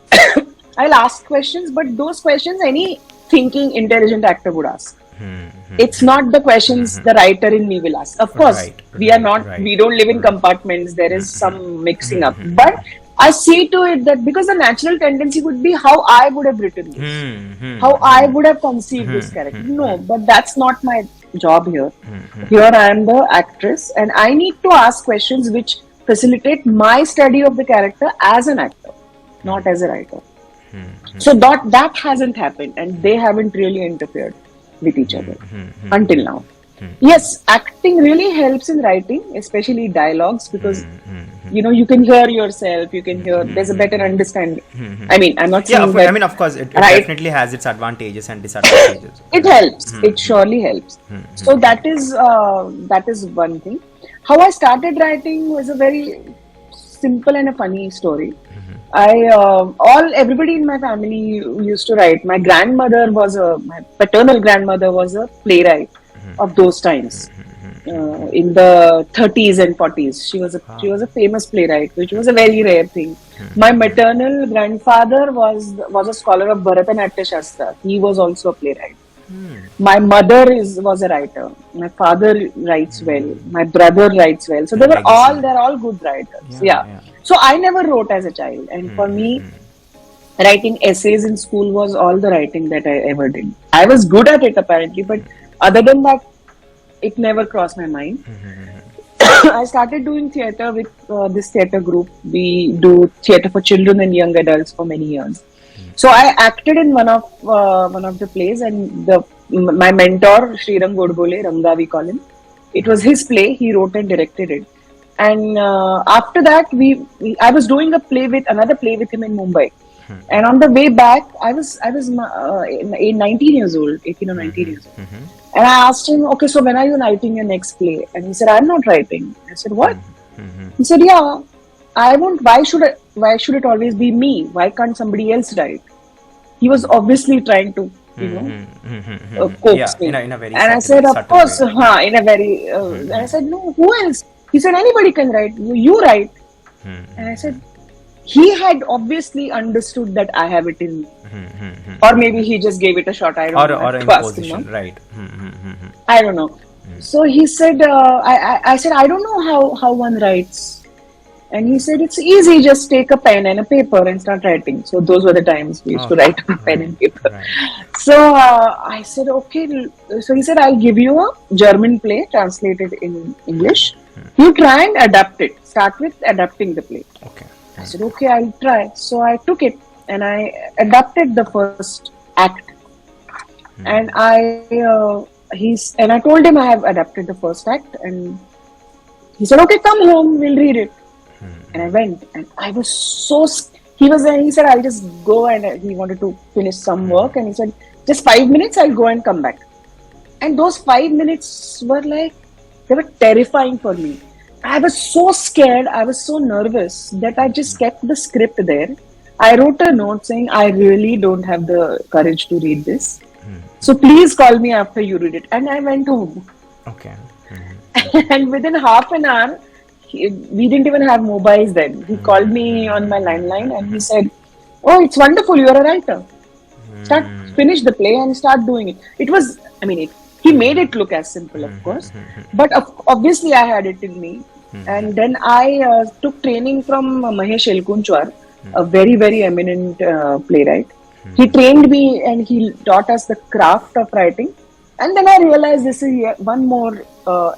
I'll ask questions, but those questions any thinking, intelligent actor would ask. It's not the questions the writer in me will ask. Of course, we don't live in compartments. There is some mixing up. But I see to it that, because the natural tendency would be how I would have written this, how I would have conceived this character. No, but that's not my job here. Here I am the actress, and I need to ask questions which facilitate my study of the character as an actor, not as a writer. So that hasn't happened, and they haven't really interfered with each other until now. Yes, acting really helps in writing, especially dialogues, because you can hear yourself, you can hear, there's a better understanding. I mean, I'm not saying that, I mean, of course, it definitely has its advantages and disadvantages. It helps. It surely helps. So that is one thing. How I started writing was a very simple and a funny story. Everybody in my family used to write. My paternal grandmother was a playwright of those times, in the 30s and 40s. She was a famous playwright, which was a very rare thing. My maternal grandfather was a scholar of Bharatanatyam Shastra. He was also a playwright. My mother was a writer. My father writes well. My brother writes well. So they're all good writers. Yeah. So I never wrote as a child, and for me, writing essays in school was all the writing that I ever did. I was good at it apparently, but other than that, it never crossed my mind. I started doing theatre with this theatre group. We do theatre for children and young adults for many years. So I acted in one of the plays, and my mentor, Srirang Godbole, Ranga we call him. It was his play. He wrote and directed it. And after that, I was doing another play with him in Mumbai. And on the way back, I was 19 years old, 18 or 19 years old. And I asked him, okay, so when are you writing your next play? And he said, I'm not writing. I said, what? He said, yeah, I won't. Why should it always be me? Why can't somebody else write? He was obviously trying to, coax me. In a very and I said, of course, in a very, and I said, no, who else? He said, anybody can write. You write. And I said, he had obviously understood that I have it in me. Or maybe he just gave it a shot. I don't know. Or imposition, right. I don't know. So he said, I said, I don't know how one writes. And he said, it's easy, just take a pen and a paper and start writing. So those were the times we used to write on pen and paper. So I said, okay. So he said, I'll give you a German play translated in English. You try and adapt it. Start with adapting the play. Okay. I said, okay, I'll try. So I took it and I adapted the first act. And I told him I have adapted the first act, and he said, okay, come home, we'll read it. And I went, and I was so. He said, I'll just go, and he wanted to finish some work, and he said, just 5 minutes, I'll go and come back. And those 5 minutes were like, they were terrifying for me. I was so scared, I was so nervous that I just kept the script there. I wrote a note saying, I really don't have the courage to read this. So please call me after you read it. And I went home. Okay. And within half an hour, we didn't even have mobiles then. He called me on my landline and he said, "Oh, it's wonderful. You're a writer. Finish the play and start doing it." It was, I mean, he made it look as simple, of course, but obviously I had it in me. And then I took training from Mahesh Elkunchwar, a very, very eminent playwright. He trained me and he taught us the craft of writing. And then I realized this is one more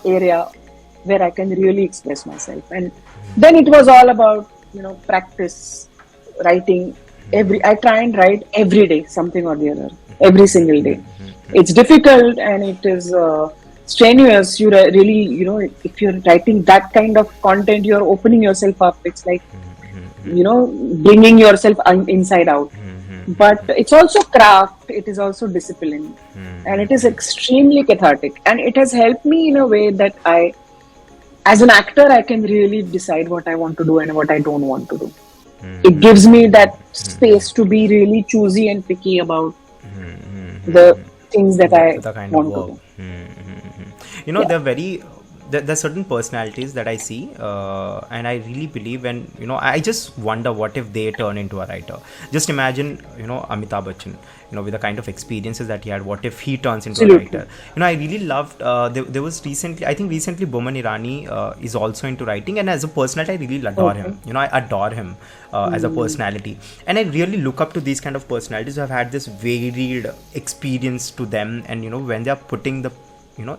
area where I can really express myself. And then it was all about, practice, writing. I try and write every day, something or the other, every single day. It's difficult and it is strenuous. You really, if you're writing that kind of content, you're opening yourself up. It's like, bringing yourself inside out. But it's also craft, it is also discipline, and it is extremely cathartic. And it has helped me in a way that as an actor, I can really decide what I want to do and what I don't want to do. It gives me that space to be really choosy and picky about the things that I the kind want of to work. do. They're very. There's certain personalities that I see, and I really believe, and I just wonder what if they turn into a writer. Just imagine, Amitabh Bachchan, with the kind of experiences that he had. What if he turns into a writer? I really loved. There was recently, I think recently, Boman Irani is also into writing, and as a personality, I really adore him. I adore him as a personality, and I really look up to these kind of personalities who have had this varied experience to them, and when they are putting the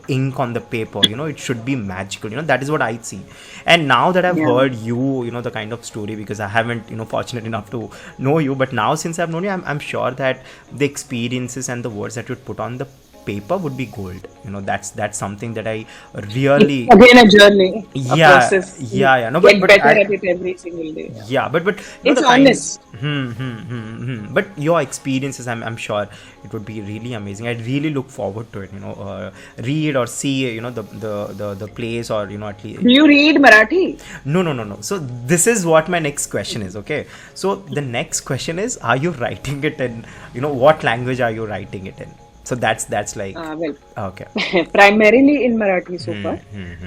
ink on the paper, it should be magical. That is what I see. And now that I've heard you, the kind of story, because I haven't, fortunate enough to know you, but now since I've known you, I'm sure that the experiences and the words that you put on the paper would be gold. That's something that I really Again, a journey, a process. No, get better at it every single day. But it's honest. But your experiences, I'm sure it would be really amazing. I really look forward to it. Read or see the plays, or at least. Do you read Marathi? No. So this is what my next question is. Okay. So the next question is: are you writing it in? What language are you writing it in? So that's like okay. Primarily in Marathi so far,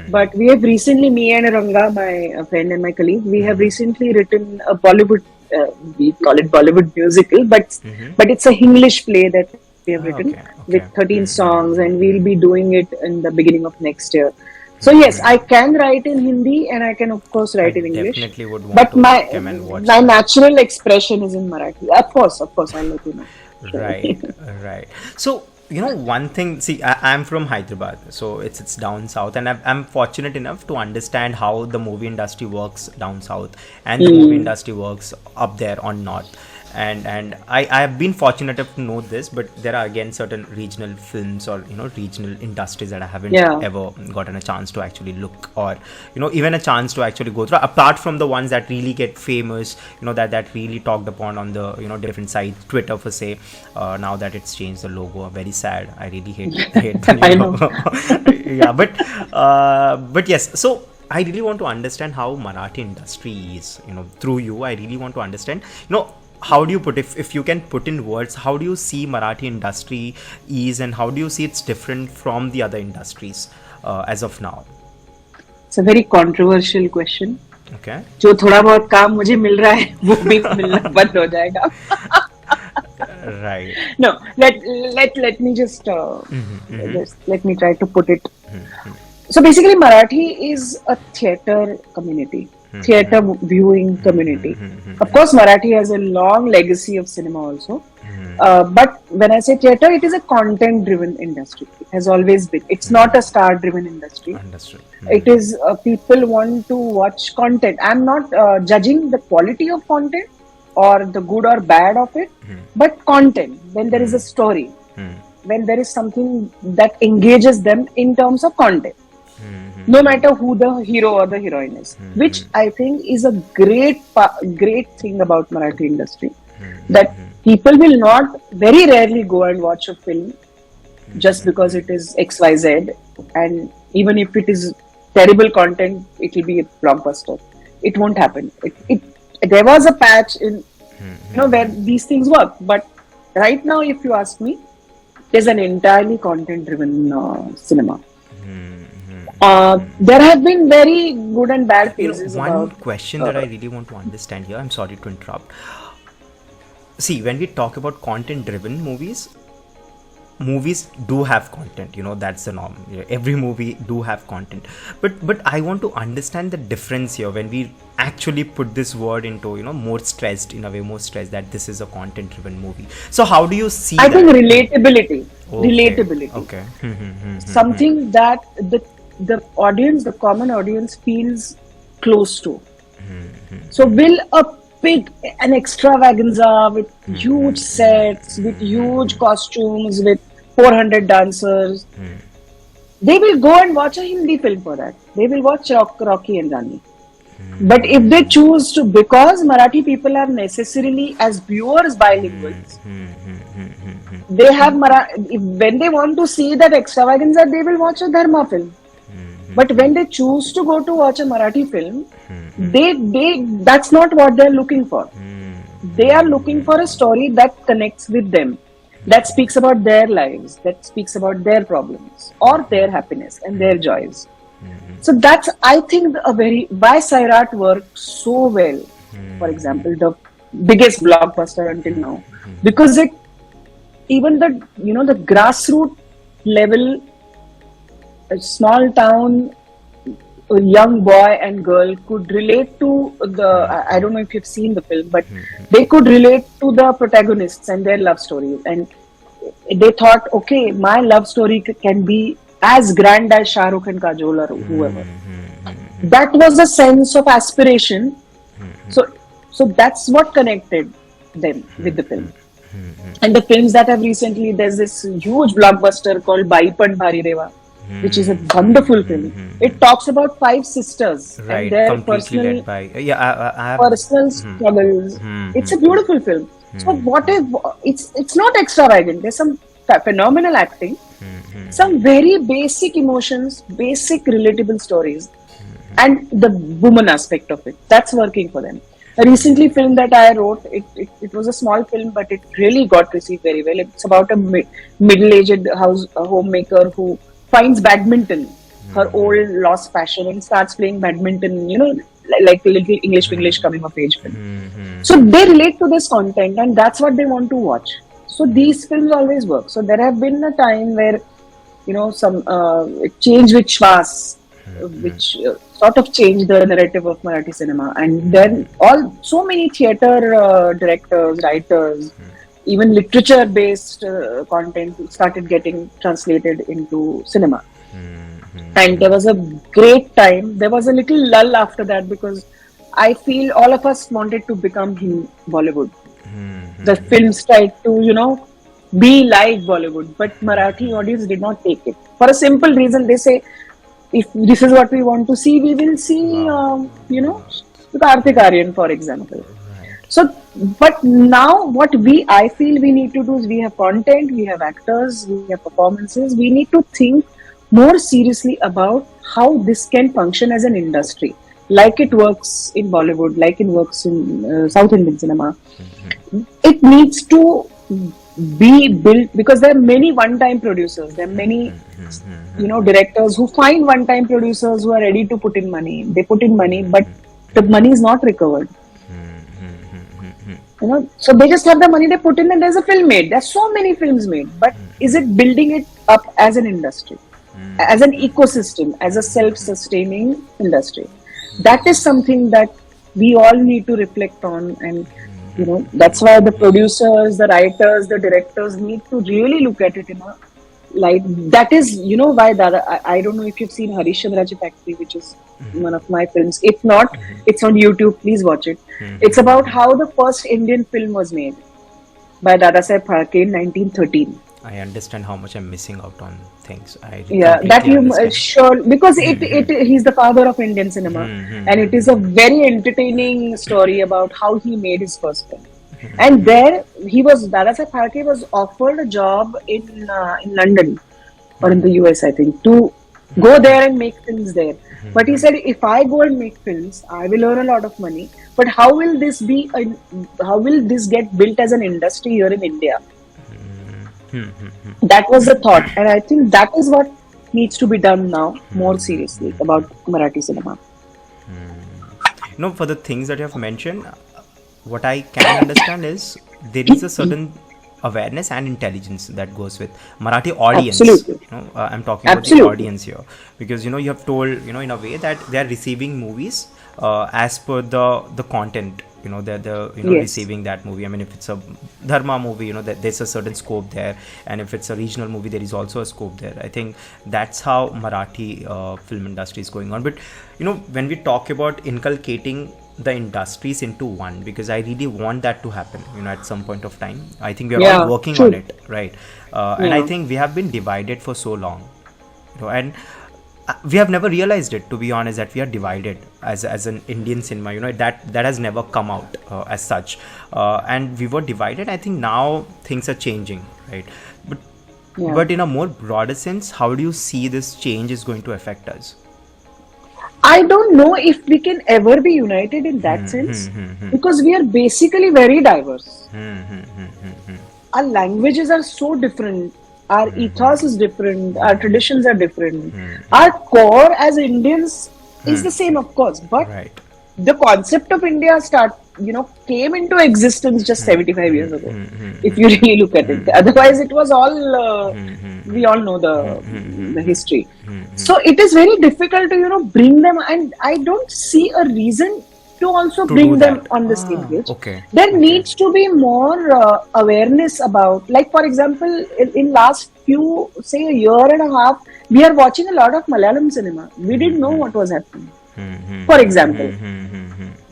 but we have recently, me and Ranga, my friend and my colleague, we have recently written a Bollywood. We call it Bollywood musical, but it's a English play that we have written with 13 songs, and we'll be doing it in the beginning of next year. So yes, I can write in Hindi and I can of course write in English. Definitely would want but to come and watch my that. natural expression is in Marathi. Of course, I'll let you know. Right. So one thing. See, I'm from Hyderabad, so it's down south, and I'm fortunate enough to understand how the movie industry works down south, and the movie industry works up there on north. And I have been fortunate enough to know this, but there are again certain regional films or regional industries that I haven't ever gotten a chance to actually look, or even a chance to actually go through, apart from the ones that really get famous, that really talked upon on the different sites, Twitter for say. Now that it's changed the logo, very sad. I really hate the logo. But yes, so I really want to understand how Marathi industry is, through you. I really want to understand, how do you put, if you can put in words, how do you see Marathi industry is, and how do you see it's different from the other industries as of now? It's a very controversial question. Okay. जो थोड़ा बहुत काम मुझे मिल रहा है वो भी मिलना बंद हो जाएगा. Right. No, let me just let me try to put it. So basically, Marathi is a theatre community, theatre viewing community. Of course, Marathi has a long legacy of cinema also. But when I say theatre, it is a content-driven industry. It has always been. It's not a star-driven industry. Understood. It is people want to watch content. I'm not judging the quality of content or the good or bad of it, but content. When there is a story, when there is something that engages them in terms of content. No matter who the hero or the heroine is, which I think is a great thing about Marathi industry, that people will not, very rarely go and watch a film just because it is XYZ, and even if it is terrible content, it will be a blockbuster. It won't happen. There was a patch in, where these things work. But right now, if you ask me, there's an entirely content-driven cinema. There have been very good and bad phases. One question that I really want to understand here, I'm sorry to interrupt. See, when we talk about content-driven movies do have content, that's the norm. Every movie do have content, but I want to understand the difference here when we actually put this word into more stressed that this is a content-driven movie. So how do you see I that? think relatability. Okay. Relatability. Okay. Something that the audience, the common audience, feels close to. So will an extravaganza with huge sets, with huge costumes, with 400 dancers, they will go and watch a Hindi film for that. They will watch Rocky and Rani. But if they choose to, because Marathi people are necessarily as viewers bilinguals, they have when they want to see that extravaganza, they will watch a Dharma film. But when they choose to go to watch a Marathi film, that's not what they're looking for. They are looking for a story that connects with them, that speaks about their lives, that speaks about their problems or their happiness and their joys. So that's, I think, why Sairat worked so well. For example, the biggest blockbuster until now, because even the grassroots level, a small town, a young boy and girl could relate to I don't know if you've seen the film, but they could relate to the protagonists and their love stories. And they thought, okay, my love story can be as grand as Shah Rukh and Kajol or whoever. That was a sense of aspiration. So that's what connected them with the film. And the films that have recently, there's this huge blockbuster called Baipan Bhari Reva, which is a wonderful film. It talks about 5 sisters and their personal struggles. It's a beautiful film. So what if it's not extravagant? There's some phenomenal acting, some very basic emotions, basic relatable stories, and the woman aspect of it. That's working for them. A recently film that I wrote, it was a small film, but it really got received very well. It's about a middle-aged homemaker who finds badminton, her old lost passion, and starts playing badminton, like a little English coming of age film. So they relate to this content, and that's what they want to watch. So these films always work. So there have been a time where, some change with Shwas, which sort of changed the narrative of Marathi cinema. And then so many theatre directors, writers, even literature-based content started getting translated into cinema. And there was a great time. There was a little lull after that because I feel all of us wanted to become Bollywood. The films tried to, be like Bollywood, but Marathi audience did not take it. For a simple reason, they say, if this is what we want to see, we will see, Karthik Aaryan, for example. So, but now I feel we need to do is we have content, we have actors, we have performances. We need to think more seriously about how this can function as an industry, like it works in Bollywood, like it works in South Indian cinema. It needs to be built because there are many one-time producers. There are many, directors who find one-time producers who are ready to put in money. They put in money, but the money is not recovered. So they just have the money they put in and there's a film made. There's so many films made, but is it building it up as an industry, as an ecosystem, as a self-sustaining industry? That is something that we all need to reflect on, and that's why the producers, the writers, the directors need to really look at it in a light. That is, why I don't know if you've seen Harish Chandra's Factory, which is one of my films. If not, it's on YouTube. Please watch it. It's about how the first Indian film was made by Dadasaheb Phalke in 1913. I understand how much I'm missing out on things. That you sure, because he's the father of Indian cinema, and it is a very entertaining story about how he made his first film. And there Dadasaheb Phalke was offered a job in London or in the US, I think, to go there and make films there. But he said, if I go and make films, I will earn a lot of money. But how will this get built as an industry here in India? That was the thought, and I think that is what needs to be done now more seriously about Marathi cinema. For the things that you have mentioned, what I can understand is there is a certain awareness and intelligence that goes with Marathi audience. Absolutely. I'm talking about the audience here, because you have told in a way that they are receiving movies as per the content. They're Yes. receiving that movie. I mean, if it's a dharma movie, that there's a certain scope there, and if it's a regional movie, there is also a scope there. I think that's how Marathi film industry is going on. But when we talk about inculcating the industries into one, because I really want that to happen at some point of time. I think we are all working on it, right? And I think we have been divided for so long, and we have never realized it, to be honest, that we are divided as an Indian cinema. That has never come out as such, and we were divided. I think now things are changing, right? But in a more broader sense, how do you see this change is going to affect us? I don't know if we can ever be united in that sense, because we are basically very diverse. Our languages are so different. Our ethos is different. Our traditions are different. Our core as Indians is the same, of course. But the concept of India came into existence just 75 years ago. If you really look at it, otherwise it was all. We all know the history. So it is very difficult to bring them, and I don't see a reason to also bring them on the same page. There needs to be more awareness about, like, for example, in last say a year and a half, we are watching a lot of Malayalam cinema. We didn't know what was happening. For example,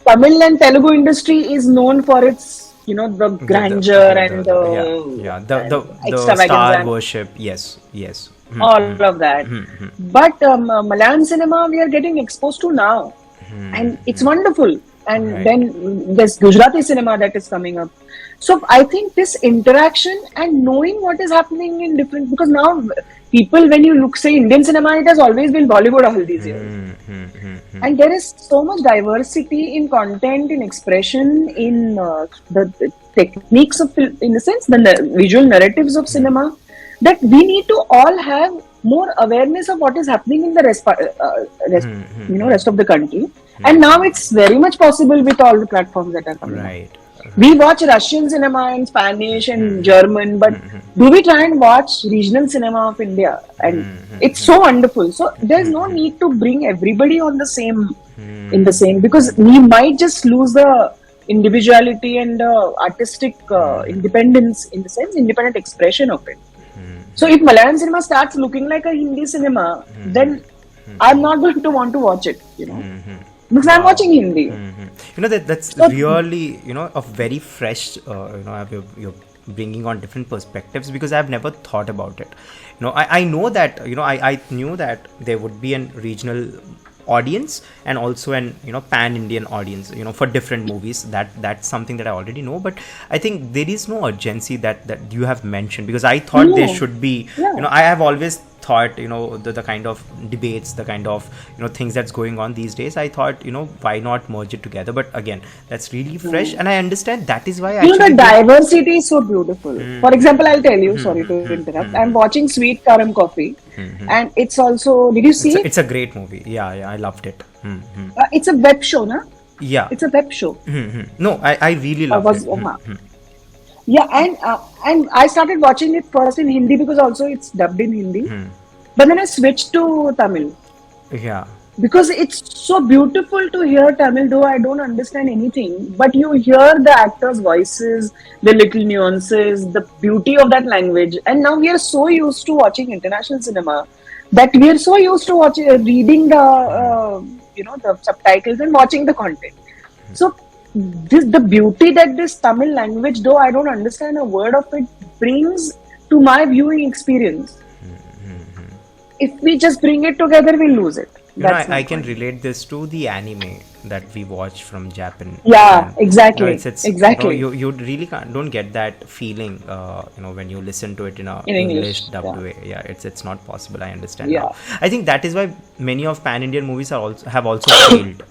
Tamil and Telugu industry is known for its the grandeur and the star worship. Yes. All of that. But Malayalam cinema we are getting exposed to now. And it's wonderful. And then there's Gujarati cinema that is coming up. So I think this interaction and knowing what is happening in different, because now people, when you look, say, Indian cinema, it has always been Bollywood all these years. And there is so much diversity in content, in expression, in the techniques of, in a sense, the visual narratives of cinema, that we need to all have more awareness of what is happening in the rest of the country. And now it's very much possible with all the platforms that are coming. We watch Russian cinema and Spanish and German, but do we try and watch regional cinema of India? And it's so wonderful. So there's no need to bring everybody on the same, in the same, because we might just lose the individuality and artistic independence, in the sense, independent expression of it. So if Malayalam cinema starts looking like a Hindi cinema, then I'm not going to want to watch it, because I'm watching Hindi. That's really, a very fresh, you're bringing on different perspectives, because I've never thought about it. I know that, I knew that there would be a regional audience and also an pan-Indian audience for different movies. That's something that I already know, but I think there is no urgency that you have mentioned, because I thought there should be. I have always thought the kind of debates, the kind of things that's going on these days, I thought why not merge it together. But again, that's really fresh, and I understand that is why the diversity is so beautiful. For example, I'll tell you, sorry to interrupt, I'm watching Sweet Karam Coffee, and it's also, did you see it? It's a great movie. Yeah, I loved it. It's a web show, na? Yeah, it's a web show. No, I really loved it. Yeah, and I started watching it first in Hindi, because also it's dubbed in Hindi. But then I switched to Tamil. Yeah. Because it's so beautiful to hear Tamil, though I don't understand anything. But you hear the actors' voices, the little nuances, the beauty of that language. And now we are so used to watching international cinema that we are so used to watching, reading the the subtitles and watching the content. So the beauty that this Tamil language, though I don't understand a word of it, brings to my viewing experience. If we just bring it together, we'll lose it. I can relate this to the anime. that we watch from Japan. Yeah, And exactly, it's exactly. you really don't get that feeling when you listen to it in a In English English, dubbed yeah, way. Yeah, it's not possible. I understand now. yeah. I think that is why many of pan Indian movies are also have also failed,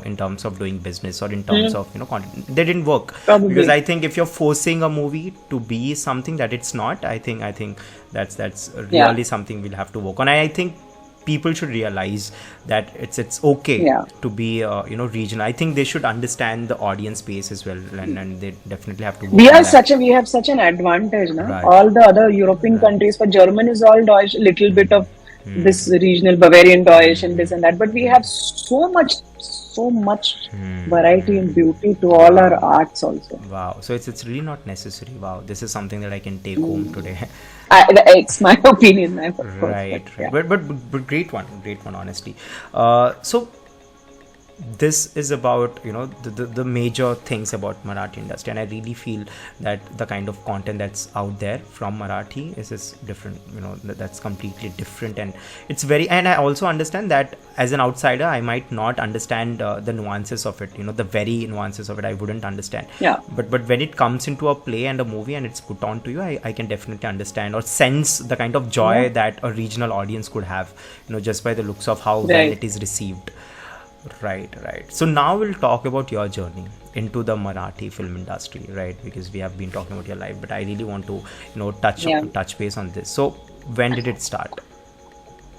in terms of doing business, or in terms Mm, of content. They didn't work because probably. I think if you're forcing a movie to be something that it's not, I think that's Yeah, really something we'll have to work on. I think people should realize that it's okay yeah. to be regional. I think they should understand the audience base as well, and they definitely have to work on that. We have such an advantage, na? Right, All the other European right. countries, for German is all Deutsch, little bit of this regional Bavarian Deutsch and this and that. But we have so much variety and beauty to all our Wow. arts also. Wow. So it's really not necessary. Wow. This is something that I can take home today. It's my opinion, of course, but Right, right. yeah. But great one, honestly. So this is about the major things about Marathi industry, and I really feel that the kind of content that's out there from Marathi is different. That's completely different, and it's very. And I also understand that as an outsider, I might not understand the nuances of it. The very nuances of it, I wouldn't understand. Yeah. But when it comes into a play and a movie and it's put on to you, I can definitely understand or sense the kind of joy Yeah. that a regional audience could have. Just by the looks of how well Right. it is received. Right, right. So now we'll talk about your journey into the Marathi film industry, right? Because we have been talking about your life, but I really want to, Yeah. touch base on this. So when did it start?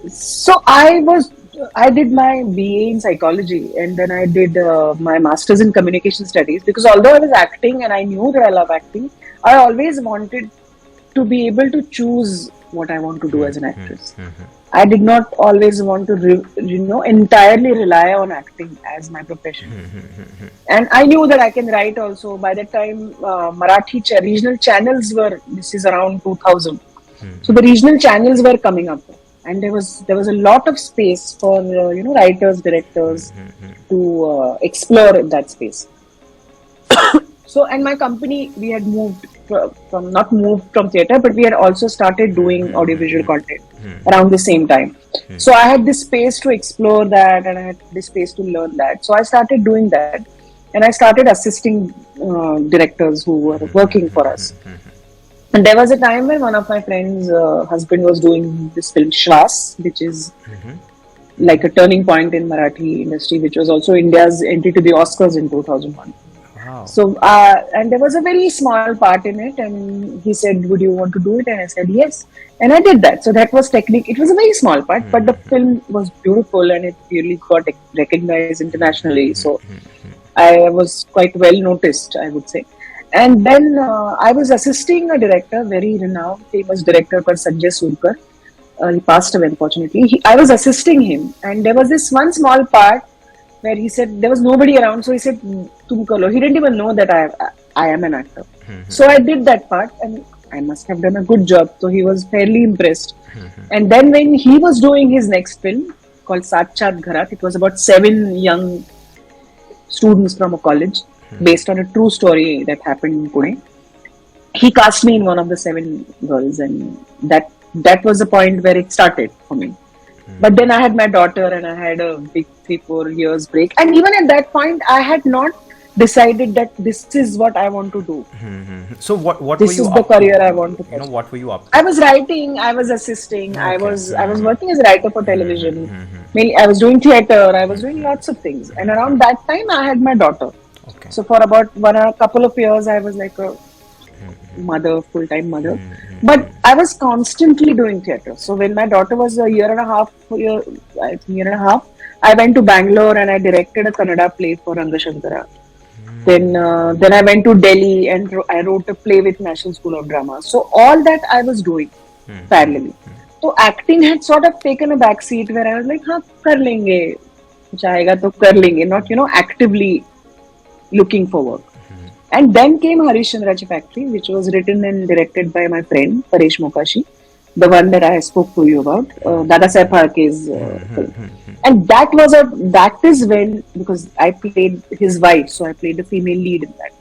So I did my BA in psychology, and then I did my master's in communication studies, because although I was acting and I knew that I love acting, I always wanted to be able to choose what I want to do as an actress. I did not always want to, entirely rely on acting as my profession. And I knew that I can write also. By that time, Marathi regional channels were, this is around 2000. So the regional channels were coming up, and there was a lot of space for writers, directors to explore in that space. So, and my company, we had moved from not moved from theater, but we had also started doing audiovisual content around the same time. So I had this space to explore that, and I had this space to learn that. So I started doing that, and I started assisting directors who were working for us. And there was a time when one of my friends' husband was doing this film Shwas, which is like a turning point in Marathi industry, which was also India's entry to the Oscars in 2001. Wow. So, and there was a very small part in it, and he said, "Would you want to do it?" And I said, "Yes." And I did that. So that was it was a very small part, but the film was beautiful, and it really got recognized internationally. So I was quite well noticed, I would say. And then I was assisting a director, very renowned, famous director called Sanjay Surkar. He passed away, unfortunately. I was assisting him, and there was this one small part where he said there was nobody around, so he said, "Tum kar lo." He didn't even know that I am an actor. So I did that part, and I must have done a good job. So he was fairly impressed. And then when he was doing his next film called Sachat Gharat, it was about 7 young students from a college, based on a true story that happened in Pune. He cast me in one of the 7 girls, and that was the point where it started for me. But then I had my daughter, and I had a big 3-4 years break. And even at that point, I had not decided that this is what I want to do. So what were This you is the up to? career I want to pursue. What were you up I to? was writing, I was assisting, Okay. I was working as a writer for television. Mainly, I was doing theater, I was doing lots of things. And around that time, I had my daughter. Okay. So for about a couple of years, I was like a mother, full-time mother. But I was constantly doing theater. So when my daughter was a year and a half, I went to Bangalore and I directed a Kannada play for Rangashankara. Then I went to Delhi and I wrote a play with National School of Drama. So all that I was doing parallelly. So acting had sort of taken a back seat where I was like, हाँ कर लेंगे, कुछ आएगा तो कर लेंगे, not actively looking for work. And then came Harish Chandra's Factory, which was written and directed by my friend Paresh Mokashi, the one that I spoke to you about, Dada Saib Phalke's film. And that is when, because I played his wife, so I played the female lead in that.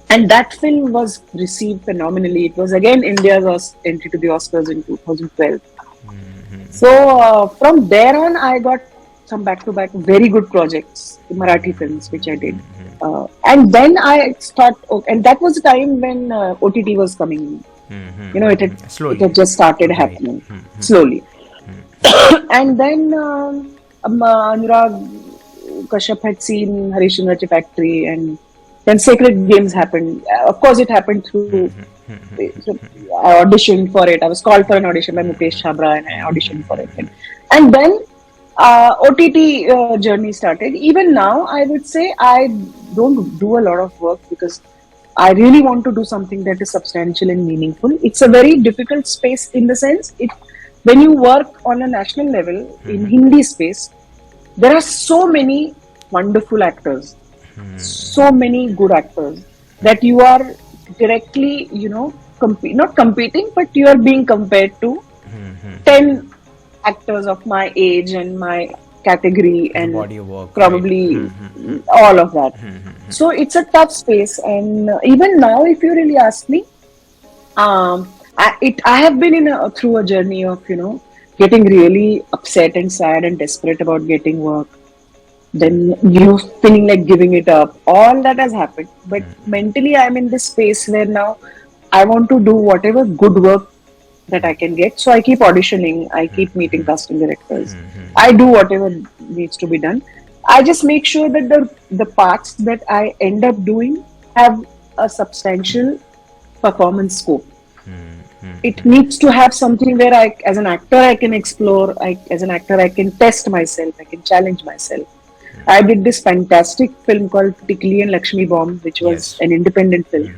And that film was received phenomenally. It was again India's entry to the Oscars in 2012. So from there on, I got some back-to-back very good projects, Marathi films, which I did. And then I start, and that was the time when OTT was coming in. It had just started happening slowly. And then Anurag Kashyap had seen Harishandra's Factory, and then Sacred Games happened. Of course, it happened through. I auditioned for it. I was called for an audition by Mukesh Chabra, and I auditioned for it. And then OTT journey started. Even now, I would say I don't do a lot of work because I really want to do something that is substantial and meaningful. It's a very difficult space in the sense when you work on a national level in Hindi space, there are so many wonderful actors, so many good actors that you are directly, not competing, but you are being compared to 10 actors of my age and my category and work, probably all of that. So it's a tough space, and even now, if you really ask me, I have been through a journey of getting really upset and sad and desperate about getting work. Then feeling like giving it up. All that has happened, but mentally I'm in this space where now I want to do whatever good work that I can get. So I keep auditioning, I keep meeting casting directors, I do whatever needs to be done. I just make sure that the parts that I end up doing have a substantial performance scope. It needs to have something where as an actor, I can explore. As an actor, I can test myself. I can challenge myself. I did this fantastic film called Tikli and Lakshmi Bomb, which was an independent film,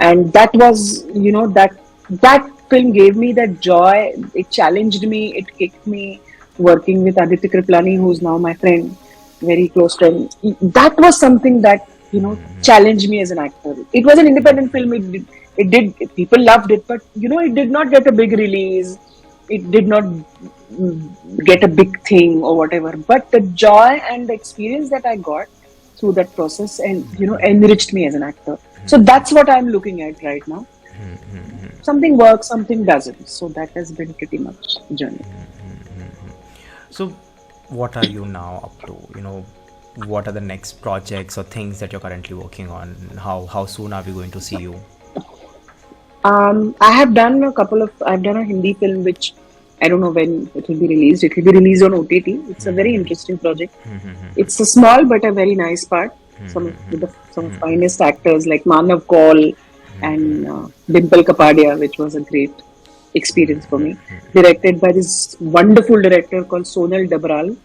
and that was, that film gave me that joy. It challenged me. It kicked me. Working with Aditya Kriplani, who's now my friend, very close friend. That was something that challenged me as an actor. It was an independent film. It did. People loved it, but it did not get a big release. It did not get a big thing or whatever. But the joy and the experience that I got through that process, and enriched me as an actor. So that's what I'm looking at right now. Something works, something doesn't. So that has been pretty much the journey. So, what are you now up to? What are the next projects or things that you're currently working on? How soon are we going to see you? I have done I've done a Hindi film which I don't know when it will be released. It will be released on OTT. It's a very interesting project. It's a small but a very nice part. Some of the finest actors like Manav Kaul and Dimple Kapadia, which was a great experience for me. Directed by this wonderful director called Sonal Dabral.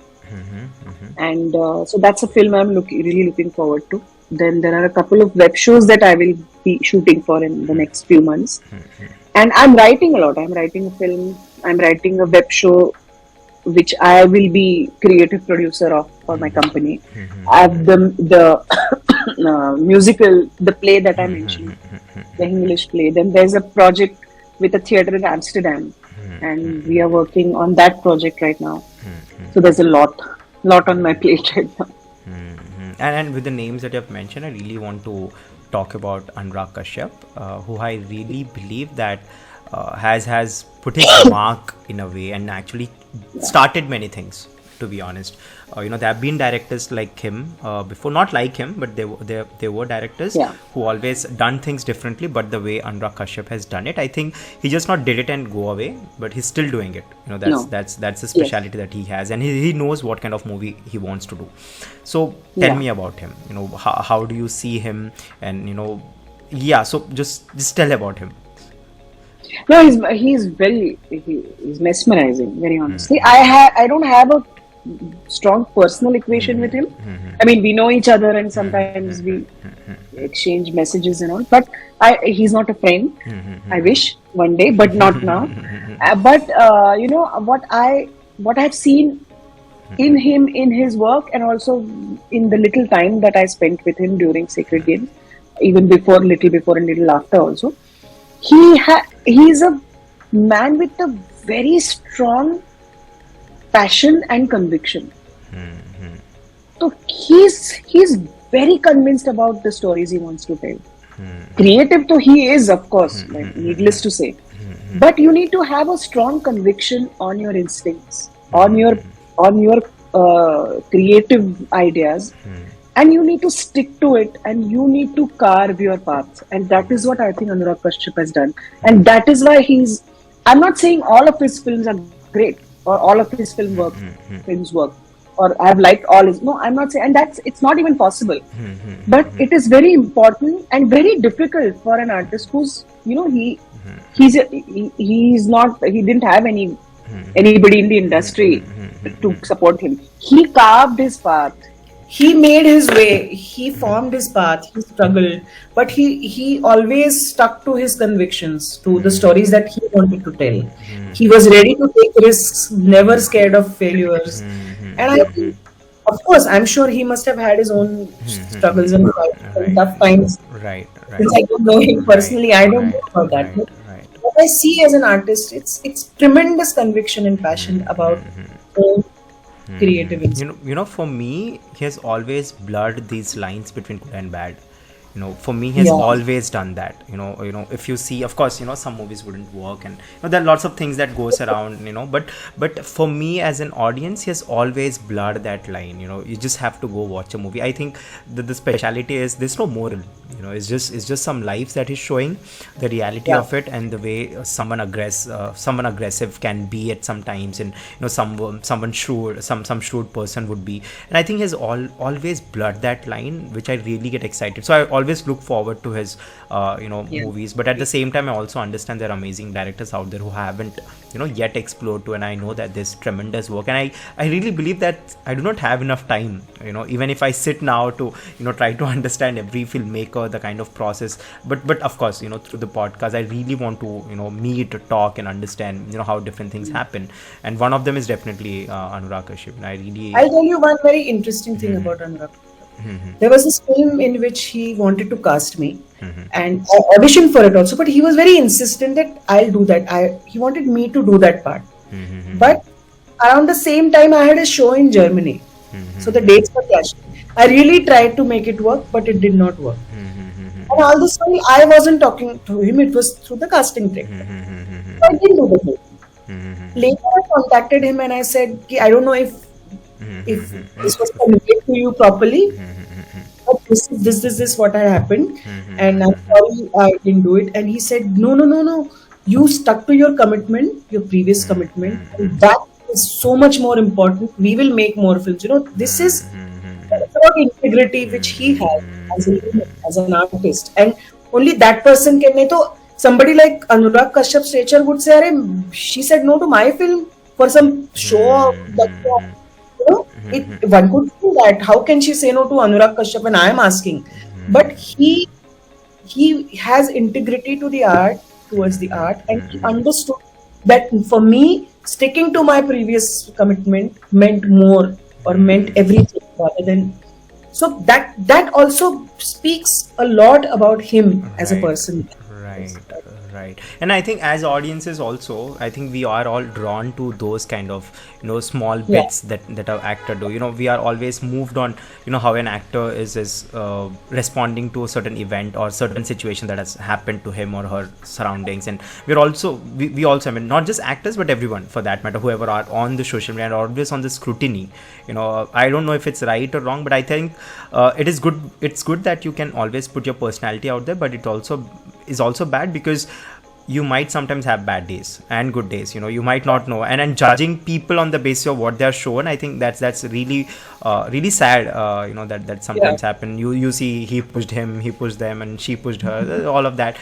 And so that's a film I'm really looking forward to. Then there are a couple of web shows that I will be shooting for in the next few months. And I'm writing a lot. I'm writing a film. I'm writing a web show, which I will be creative producer of for my company. I have the musical, the play that I mentioned, the English play. Then there's a project with a theatre in Amsterdam, and we are working on that project right now. So there's a lot on my plate right now. And with the names that you have mentioned, I really want to talk about Anurag Kashyap, who I really believe that has put his mark in a way and actually started many things, to be honest. There have been directors like him before, not like him, but there were directors who always done things differently. But the way Anurag Kashyap has done it, I think he just not did it and go away, but he's still doing it. That's the speciality that he has, and he knows what kind of movie he wants to do. So tell me about him. How do you see him? And so just tell about him. No, he's mesmerizing, very honestly. I don't have a strong personal equation with him. I mean, we know each other and sometimes we exchange messages and all, but he's not a friend. I wish one day, but not now. But what I've seen in him, in his work, and also in the little time that I spent with him during Sacred Games, even before and little after also, he's a man with a very strong passion and conviction. So he's very convinced about the stories he wants to tell. Creative though he is, of course, needless to say. But you need to have a strong conviction on your instincts, on your creative ideas, and you need to stick to it, and you need to carve your path. And that is what I think Anurag Kashyap has done, and that is why he's. I'm not saying all of his films are great or all of his films work, or I've liked all his. No, I'm not saying, and that's it's not even possible. But it is very important and very difficult for an artist who's he's not, he didn't have anybody in the industry to support him. He carved his path. He made his way, he formed his path, he struggled, but he always stuck to his convictions, to the stories that he wanted to tell. He was ready to take risks, never scared of failures. And I think, of course, I'm sure he must have had his own struggles and tough times. Right. Since I don't know him personally, I don't know about that. But what I see as an artist, it's tremendous conviction and passion about creative insight. For me, he has always blurred these lines between good and bad. For me, he has always done that. If you see, of course, some movies wouldn't work, and there are lots of things that goes around. But for me as an audience, he has always blurred that line. You just have to go watch a movie. I think the speciality is there's no moral. It's just some lives that he's showing, the reality of it, and the way someone aggressive can be at some times, and someone shrewd, some shrewd person would be. And I think he's always blurred that line, which I really get excited. So I always look forward to his movies, but at the same time I also understand there are amazing directors out there who haven't yet explored to, and I know that there's tremendous work, and I really believe that I do not have enough time, even if I sit now to try to understand every filmmaker, the kind of process, but of course through the podcast I really want to meet, talk, and understand how different things happen, and one of them is definitely Anurag Kashyap. I'll tell you one very interesting thing about Anurag. There was this film in which he wanted to cast me, and I auditioned for it also, but he was very insistent that I'll do that. He wanted me to do that part. But around the same time, I had a show in Germany, so the dates were clashing. I really tried to make it work, but it did not work. And all this while, I wasn't talking to him; it was through the casting director. I didn't do the film. Later, I contacted him and I said, I don't know if this was conveyed to you properly, but this is what had happened, and I'm sorry I didn't do it. And he said, no, you stuck to your commitment, your previous commitment, and that is so much more important. We will make more films. This is about integrity which he had as an artist, and only that person can. Somebody like Anurag Kashyap's stature would say, she said no to my film for some show that. One could do that. How can she say no to Anurag Kashyap when I am asking? But he has integrity to the art, towards the art, and he understood that for me, sticking to my previous commitment meant more, or meant everything, rather than. So that also speaks a lot about him as a person. Right. And I think as audiences also, I think we are all drawn to those kind of small bits that an actor do. We are always moved on how an actor is responding to a certain event or certain situation that has happened to him or her surroundings. And we also I mean, not just actors but everyone for that matter, whoever are on the social media, are always on the scrutiny. I don't know if it's right or wrong, but I think it is good. It's good that you can always put your personality out there, but it also is also bad because you might sometimes have bad days and good days. You might not know, and judging people on the basis of what they are shown, I think that's really really sad. That sometimes happen. You see, he pushed him, he pushed them, and she pushed her, all of that.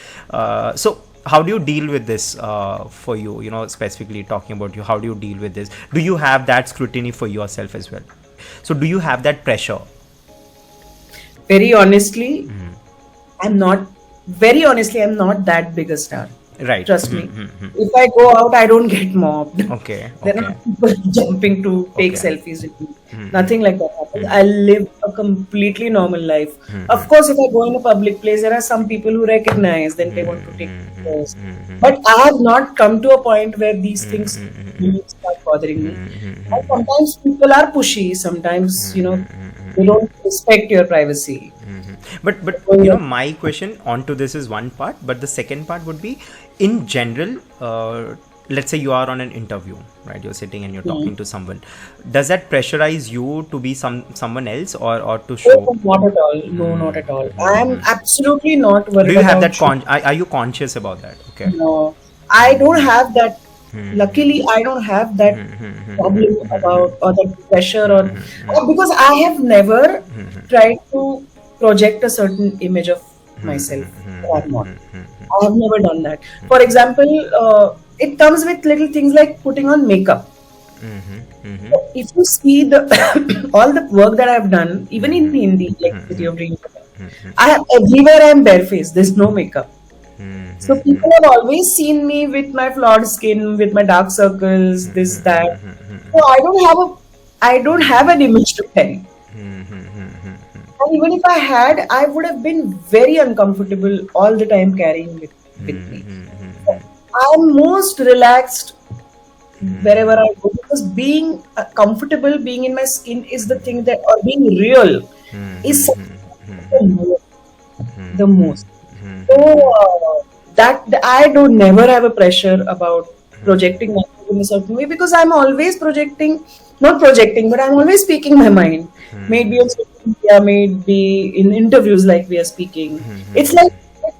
So how do you deal with this for you? Specifically talking about you, how do you deal with this? Do you have that scrutiny for yourself as well? So do you have that pressure? Very honestly, I'm not that big a star. Right. Trust me. If I go out, I don't get mobbed. Okay. There are not people jumping to take selfies with me. Nothing like that happens. I live a completely normal life. Of course, if I go in a public place, there are some people who recognize, then they want to take photos. But I have not come to a point where these things really start bothering me. And sometimes people are pushy. Sometimes, they don't respect your privacy. But my question onto this is one part, but the second part would be, in general, let's say you are on an interview, right? You're sitting and you're talking to someone. Does that pressurize you to be someone else, or to show? Oh, not at all. No, not at all. I am absolutely not worried Do you have about that are you conscious about that? Okay. No, I don't have that. Luckily, I don't have that problem about or that pressure or because I have never tried to project a certain image of myself. Or I'm not. I have never done that. For example, it comes with little things like putting on makeup. So if you see the all the work that I've done, even in Hindi, like City of Dreams, I have everywhere I'm barefaced. There's no makeup. So people have always seen me with my flawed skin, with my dark circles, this, that. So I don't have an image to carry. And even if I had, I would have been very uncomfortable all the time carrying it with me. So I'm most relaxed wherever I go because being comfortable, being in my skin is the thing that, or being real is the most. So that I don't never have a pressure about projecting myself in a certain way because I'm always not projecting, but I'm always speaking my mind. Maybe on social media, maybe in interviews like we are speaking. It's like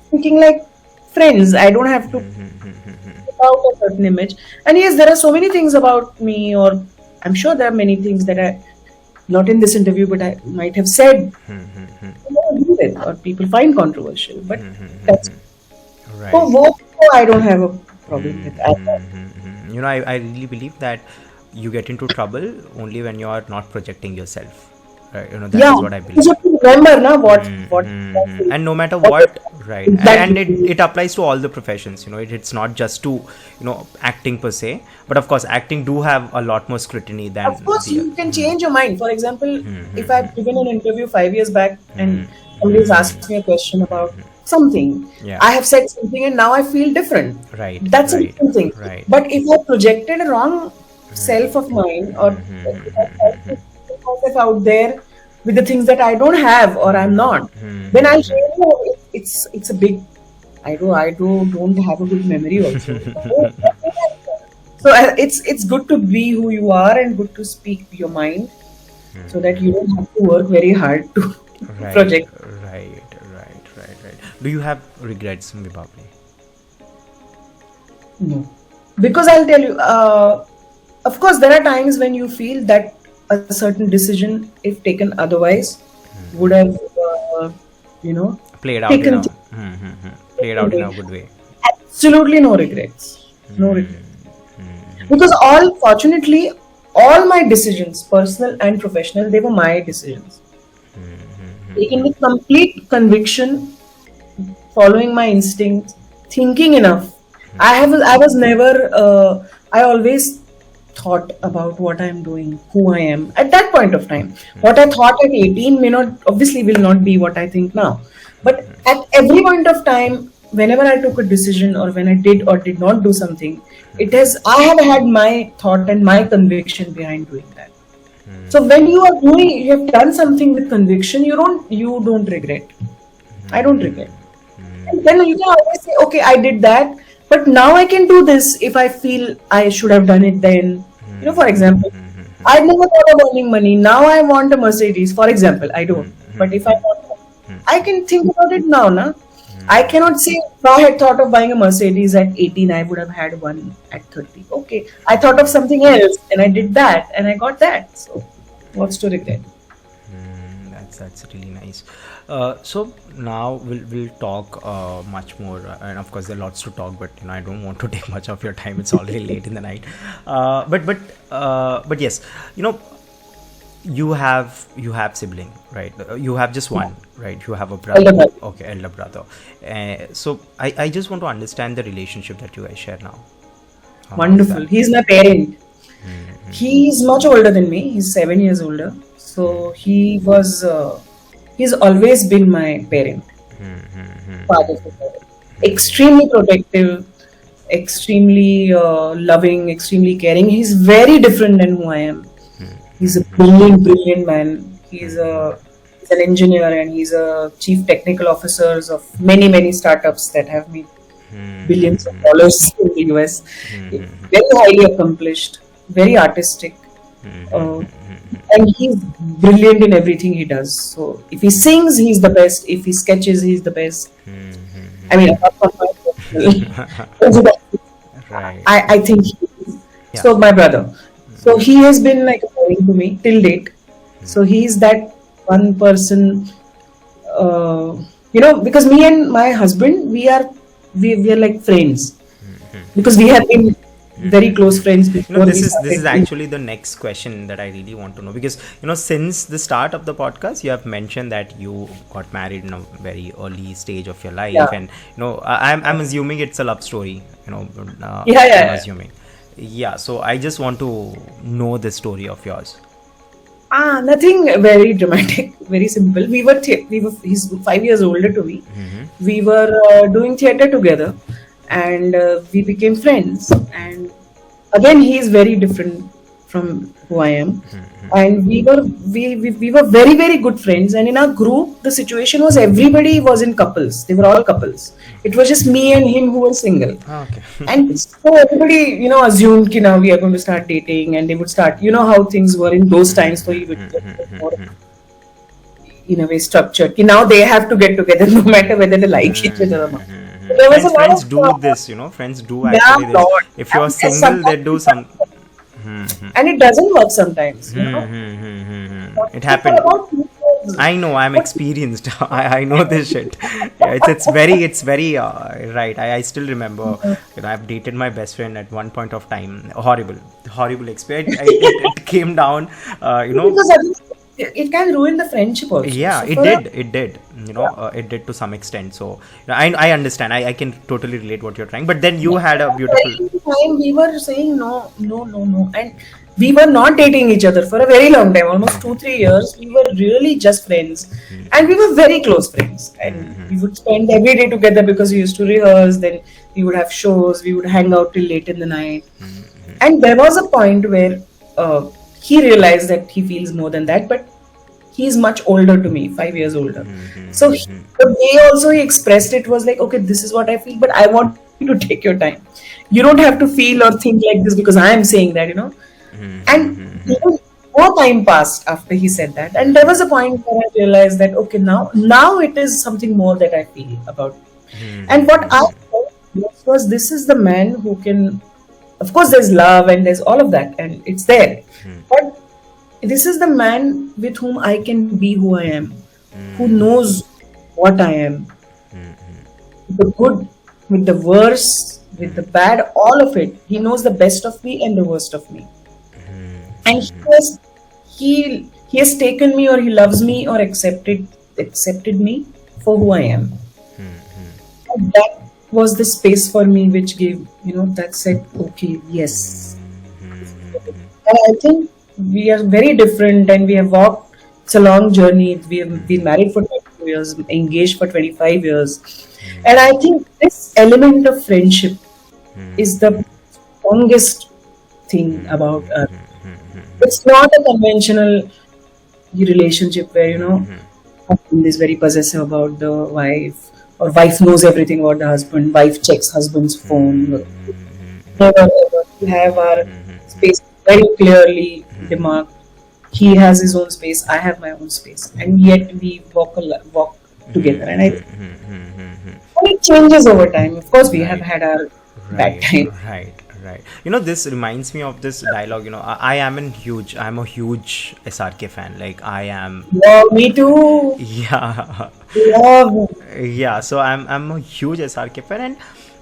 speaking like friends. I don't have to put out a certain image. And yes, there are so many things about me, or I'm sure there are many things that I not in this interview, but I might have said or people find controversial. But that's so I don't have a problem with that. You know, I really believe that you get into trouble only when you are not projecting yourself. Right? You know, that is what I believe. You have to remember now what and no matter what, right? And it applies to all the professions. You know, it's not just to acting per se, but of course, acting do have a lot more scrutiny than. Of course, you can change your mind. For example, if I've given an interview 5 years back and somebody's asked me a question about something, I have said something and now I feel different. Right. That's a different thing. Right. But if I projected a wrong self of mine or myself out there with the things that I don't have or I'm not, then I'll show it's a big. I don't have a good memory also. So it's good to be who you are and good to speak your mind, so that you don't have to work very hard to project. Right. Do you have regrets, Vibhawari? No, because I'll tell you. Of course, there are times when you feel that a certain decision, if taken otherwise, would have, played out in a good way. Absolutely no regrets. No regrets. Because fortunately, all my decisions, personal and professional, they were my decisions. Taken with complete conviction, following my instincts, thinking enough. I was never. I always thought about what I'm doing, who I am at that point of time. What I thought at 18 will not be what I think now. But at every point of time, whenever I took a decision or when I did or did not do something, I have had my thought and my conviction behind doing that. So when you have done something with conviction, you don't regret. I don't regret. And then you can always say, okay, I did that, but now I can do this if I feel I should have done it then. For example, I never thought of earning money. Now I want a Mercedes. For example, I don't. But if I want, I can think about it now. Na? I cannot say if I had thought of buying a Mercedes at 18, I would have had one at 30. Okay, I thought of something else and I did that and I got that. So what's to regret? That's really nice. So now we'll talk much more, and of course there are lots to talk, but I don't want to take much of your time. It's already late in the night. But yes, you have sibling, right? You have just one, right? You have a brother. Elder brother. So I just want to understand the relationship that you guys share now. Wonderful. He's my parent. He's much older than me. He's 7 years older. So he's always been my parent. Father. Extremely protective, extremely loving, extremely caring. He's very different than who I am. He's a brilliant man. He's an engineer and he's a chief technical officer of many startups that have made billions of dollars in the US. Very highly accomplished, very artistic, uh, and he's brilliant in everything he does. So if he sings, he's the best. If he sketches, he's the best. I mean, apart from my personal, Right. I think he is. Yeah. So my brother. So he has been like a parent to me till date. So he's that one person, because me and my husband, we are like friends, because we have been very close friends before This we is started. actually the next question that I really want to know, because since the start of the podcast you have mentioned that you got married in a very early stage of your life, Yeah. and I'm assuming it's a love story. Yeah. I'm assuming. Yeah, so I just want to know the story of yours. Nothing very dramatic, very simple. He's 5 years older to me. We were doing theater together, and we became friends. And again, he is very different from who I am. And we were very, very good friends. And in our group, the situation was everybody was in couples. They were all couples. It was just me and him who were single. Okay. And so everybody, assumed that now we are going to start dating, and they would start, how things were in those times. So you would get more, in a way, structured. Now they have to get together no matter whether they like each other or not. So there was a lot Friends of do this, friends do Yeah, actually this. Lord. If you're And single, they do some. and it doesn't work sometimes. It happened. For about 2 years. I know, I'm experienced. I know this shit. Yeah, it's very right. I still remember. I've dated my best friend at one point of time. Horrible experience. It came down. Because it can ruin the friendship also. Yeah, So it for did. It did. It did to some extent. So I understand. I can totally relate what you're trying. But then you had a beautiful. time we were saying no, and we were not dating each other for a very long time, almost 2-3 years. We were really just friends, and we were very close friends. And we would spend every day together because we used to rehearse. Then we would have shows. We would hang out till late in the night. And there was a point where he realized that he feels more than that, but he's much older to me, 5 years older. So the way also he expressed it was like, okay, this is what I feel, but I want you to take your time. You don't have to feel or think like this because I am saying that, And more time passed after he said that, and there was a point where I realized that okay, now it is something more that I feel about. And what I felt was, this is the man who can, of course, there's love and there's all of that, and it's there, but this is the man with whom I can be who I am, who knows what I am, the good, with the worst, with the bad, all of it. He knows the best of me and the worst of me, and he has taken me, or he loves me, or accepted me for who I am. And that was the space for me which gave, that said, okay, yes. And I think we are very different, and we have walked. It's a long journey. We have been married for 22 years, engaged for 25 years. And I think this element of friendship is the strongest thing about us. It's not a conventional relationship where, husband is very possessive about the wife, or wife knows everything about the husband, wife checks husband's phone. Never ever. We have our space very clearly demarked. He has his own space, I have my own space, and yet we walk together. And it changes over time. Of course, we have had our bad time. Right. This reminds me of this dialogue. I'm a huge SRK fan. Like I am. Yeah, me too. Yeah. Love. Yeah. So I'm a huge SRK fan, and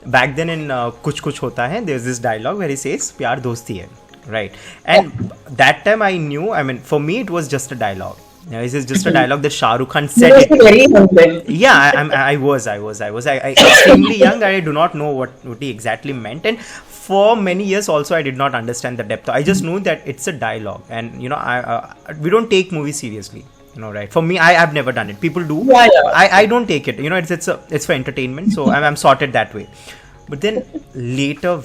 back then in Kuch Kuch Hota Hai, there's this dialogue where he says "Pyar dosti hai," right? And that time I knew. I mean, for me, it was just a dialogue. This is just a dialogue that Shah Rukh Khan said it. Very humble. Yeah, I was extremely young. I do not know what he exactly meant, and for many years also I did not understand the depth. I just knew that it's a dialogue, and we don't take movies seriously. Right? For me, I've never done it. People do. Yeah. I don't take it. It's for entertainment. So I'm sorted that way. But then later,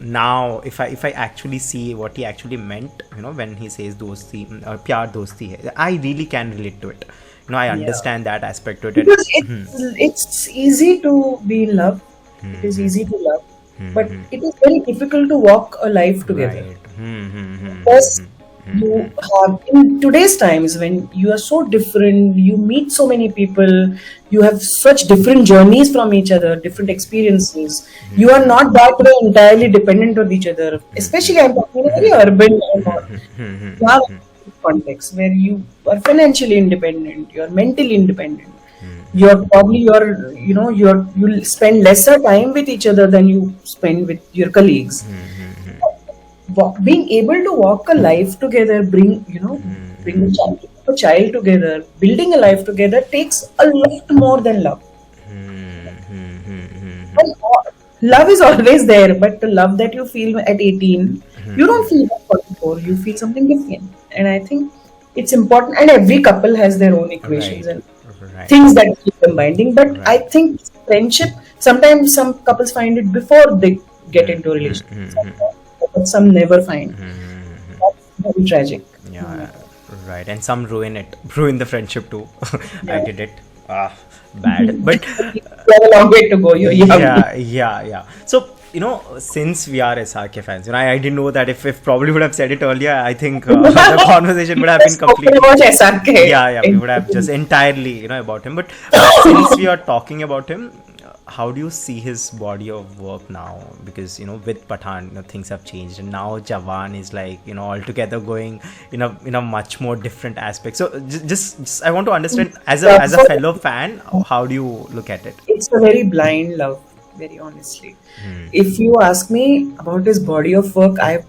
now if I actually see what he actually meant, when he says dosti, pyar dosti hai, I really can relate to it. I understand that aspect to it. Because it's easy to be in love. It is easy to love, but it is very difficult to walk a life together. Right. Because you have, in today's times when you are so different, you meet so many people, you have such different journeys from each other, different experiences. You are not that way entirely dependent on each other. Especially, I'm talking in a very urban environment. You have a context where you are financially independent, you are mentally independent. You're probably you'll spend lesser time with each other than you spend with your colleagues. Being able to walk a life together, bring a child together, building a life together takes a lot more than love. And love is always there, but the love that you feel at 18, you don't feel at 44. You feel something different, and I think it's important. And every couple has their own equations Right. and Right. things that keep them binding. But I Right. think friendship, sometimes some couples find it before they get into a relationship, but some never find. That's very tragic. Yeah, right. And some ruin the friendship too. I did it. Bad. But You have a long way to go. You're young. yeah. So, since we are SRK fans, I didn't know that if probably would have said it earlier, I think the conversation would have been Spoken completely. about SRK. Yeah, we would have just entirely, about him. But since we are talking about him, how do you see his body of work now? Because with Pathan, things have changed, and now Jawan is like altogether going in a much more different aspect. So just I want to understand as a fellow fan, how do you look at it? It's a very blind love, very honestly. If you ask me about his body of work, I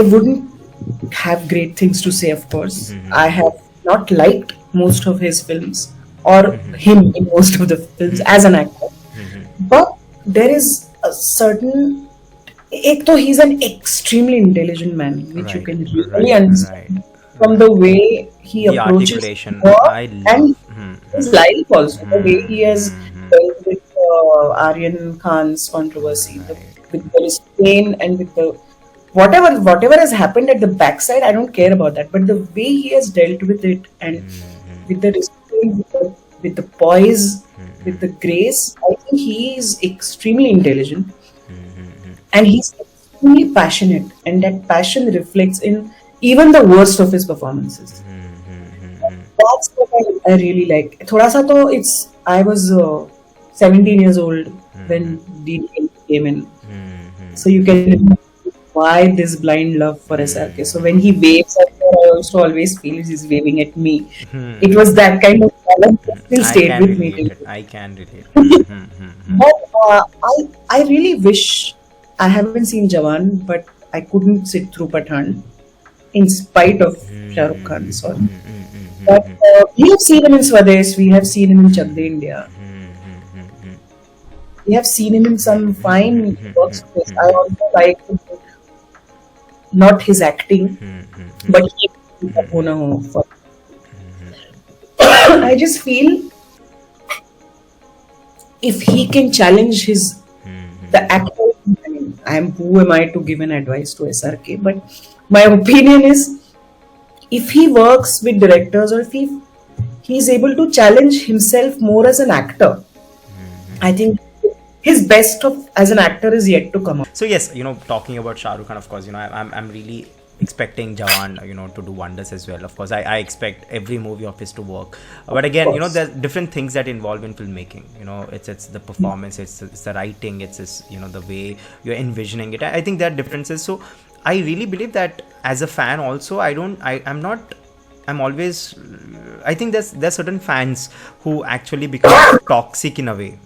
wouldn't have great things to say, of course. I have not liked most of his films or him in most of the films as an actor. But there is a certain. Ek to he's an extremely intelligent man, which you Right, can really right, understand right. from the way he The approaches articulation, work I and love. his life also. The way he has dealt with Aryan Khan's controversy, with the restraint and with the whatever has happened at the backside, I don't care about that. But the way he has dealt with it and with the restraint, with the poise, with the grace, I think he is extremely intelligent and he's extremely passionate, and that passion reflects in even the worst of his performances. That's what I really like. Thoda sa to I was 17 years old when DDL came in. So you can imagine why this blind love for SRK. So when he waves at her, I also always feel he's waving at me. It was that kind of love that still stayed with me. I can relate. But I really wish I haven't seen Jawan, but I couldn't sit through Pathan in spite of Shah Rukh Khan. Sorry. But we have seen him in Swades, we have seen him in Chak De India. We have seen him in some fine works. I also like not his acting, but I just feel if he can challenge the actor. Who am I to give an advice to SRK? But my opinion is, if he works with directors or if he's able to challenge himself more as an actor, I think his best as an actor is yet to come out. So yes, talking about Shah Rukh Khan, of course, I'm really expecting Jawan, to do wonders as well. Of course, I expect every movie of his to work. But again, there's different things that involve in filmmaking. It's the performance, it's the writing, it's the way you're envisioning it. I think there are differences. So I really believe that as a fan also, I think there's certain fans who actually become toxic in a way.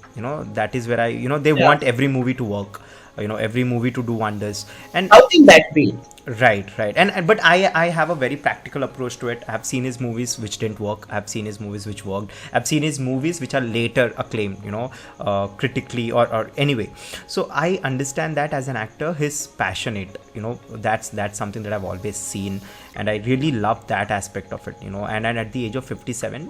That is where they want every movie to work, every movie to do wonders. And how can that be? Right. And but I have a very practical approach to it. I've seen his movies which didn't work. I've seen his movies which worked. I've seen his movies which are later acclaimed, critically or anyway. So I understand that as an actor, he's passionate. That's something that I've always seen, and I really love that aspect of it. And at the age of 57,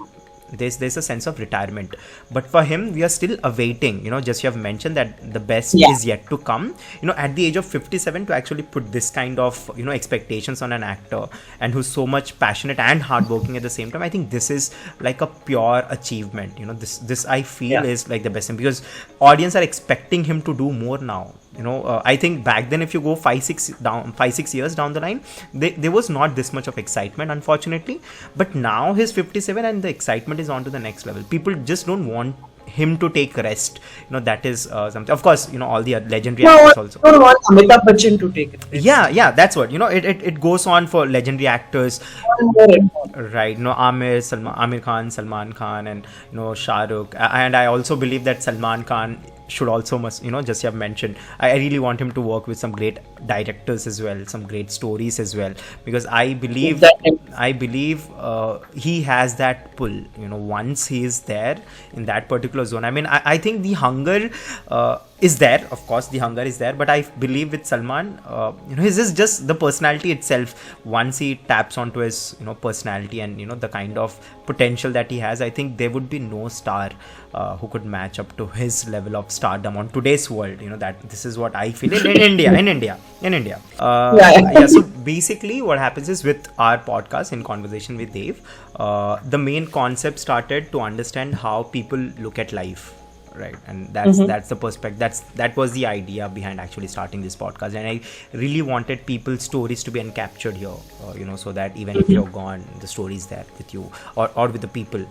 there's a sense of retirement. But for him, we are still awaiting, just you have mentioned that the best Yeah. is yet to come, at the age of 57, to actually put this kind of expectations on an actor, and who's so much passionate and hardworking at the same time. I think this is like a pure achievement. This I feel is like the best thing, because audience are expecting him to do more now. I think back then, if you go 5-6 years down the line, there was not this much of excitement, unfortunately. But now he's 57 and the excitement is on to the next level. People just don't want him to take rest. That is something. Of course, all the legendary actors also. I don't want Amitabh Bachchan to take it. Yeah, that's what, it goes on for legendary actors, right? Amir Khan, Salman Khan, and Shah Rukh. And I also believe that Salman Khan should also just you have mentioned, I really want him to work with some great directors as well, some great stories as well, because I believe he has that pull. Once he is there in that particular zone, I mean, I think the hunger is there. Of course the hunger is there, but I believe with Salman, his is just the personality itself. Once he taps onto his personality and the kind of potential that he has, I think there would be no star who could match up to his level of stardom on today's world. That this is what I feel in India. So basically what happens is, with our podcast, In Conversation with Dave, the main concept started to understand how people look at life, right? And that's the perspective, that was the idea behind actually starting this podcast. And I really wanted people's stories to be encaptured here, so that even if you're gone, the story is there with you, or with the people.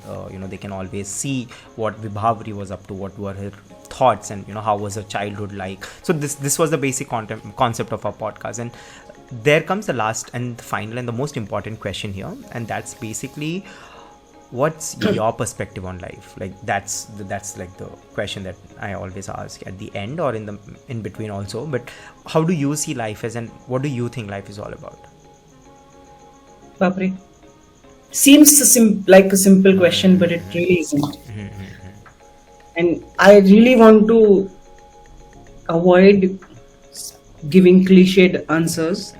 They can always see what Vibhawari was up to, what were her thoughts, and how was her childhood like. So this was the basic concept of our podcast. And there comes the last and the final and the most important question here, and that's basically, what's your perspective on life? Like that's like the question that I always ask at the end, or in between also. But how do you see life as, and what do you think life is all about? Babri. Seems like a simple question, but it really isn't. And I really want to avoid giving cliched answers.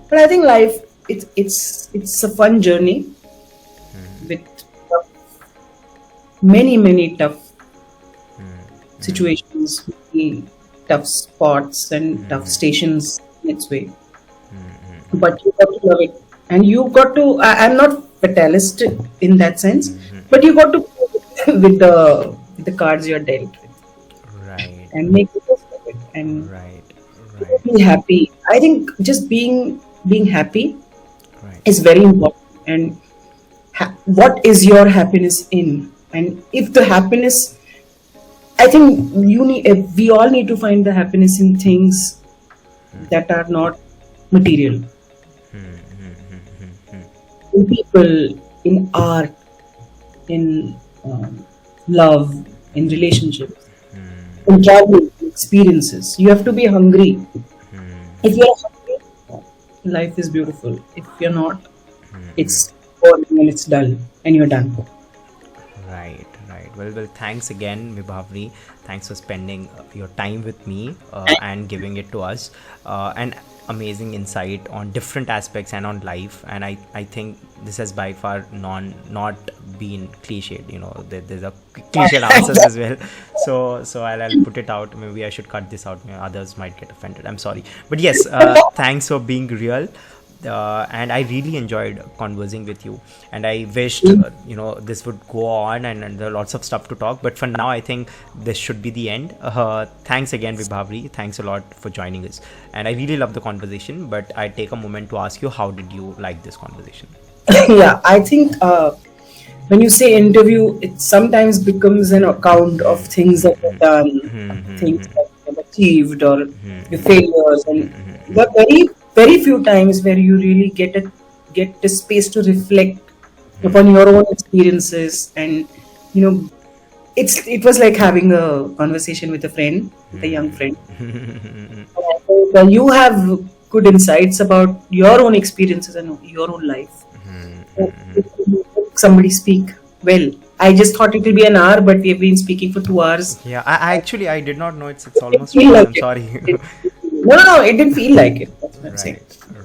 But I think life, it's a fun journey with many tough situations, many tough spots and tough stations in its way. But you got to love it, and you got to. I'm not fatalistic in that sense, but you got to play with the cards you're dealt with, Right. and make the best of it, and Right. be happy. I think just being happy Right. is very important. And what is your happiness in? And if the happiness, I think we all need to find the happiness in things that are not material, in people, in art, in love, in relationships, in traveling, in experiences. You have to be hungry. If you're hungry, life is beautiful. If you're not, it's boring and it's dull, and you're done. Right. Well, thanks again, Vibhawari. Thanks for spending your time with me and giving it to us. And amazing insight on different aspects and on life. And I think this has by far not been cliched. There's a cliched answers as well. So I'll put it out. Maybe I should cut this out. Others might get offended. I'm sorry. But yes, thanks for being real. And I really enjoyed conversing with you, and I wished this would go on, and there are lots of stuff to talk, but for now I think this should be the end. Thanks again, Vibhawari. Thanks a lot for joining us, and I really love the conversation. But I take a moment to ask you, how did you like this conversation? Yeah, I think when you say interview, it sometimes becomes an account of things that you've done, things that you've achieved, or your failures, and there are very few times where you really get the space to reflect upon your own experiences. And it was like having a conversation with a friend, with a young friend. And I think you have good insights about your own experiences and your own life. Somebody speak well. I just thought it will be an hour, but we have been speaking for 2 hours. Yeah, I did not know it's almost feel like I'm sorry. No, it didn't feel like it. That's what I'm saying.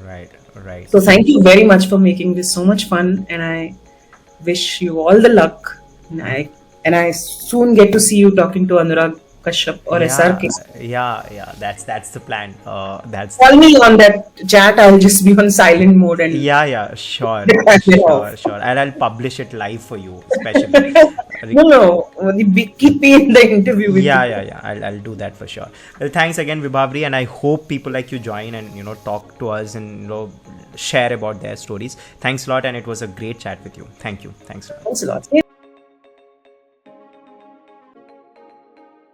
Right. Right. So thank you very much for making this so much fun, and I wish you all the luck. And I soon get to see you talking to Anurag Kashyap or SRK. Yeah. That's the plan. That's Call me on that chat. I'll just be on silent mode and yeah. Sure. And I'll publish it live for you, especially. no. Keep me in the interview with Yeah. I'll do that for sure. Well, thanks again, Vibhavri, and I hope people like you join and talk to us and share about their stories. Thanks a lot, and it was a great chat with you. Thank you. Thanks a lot. Thanks a lot.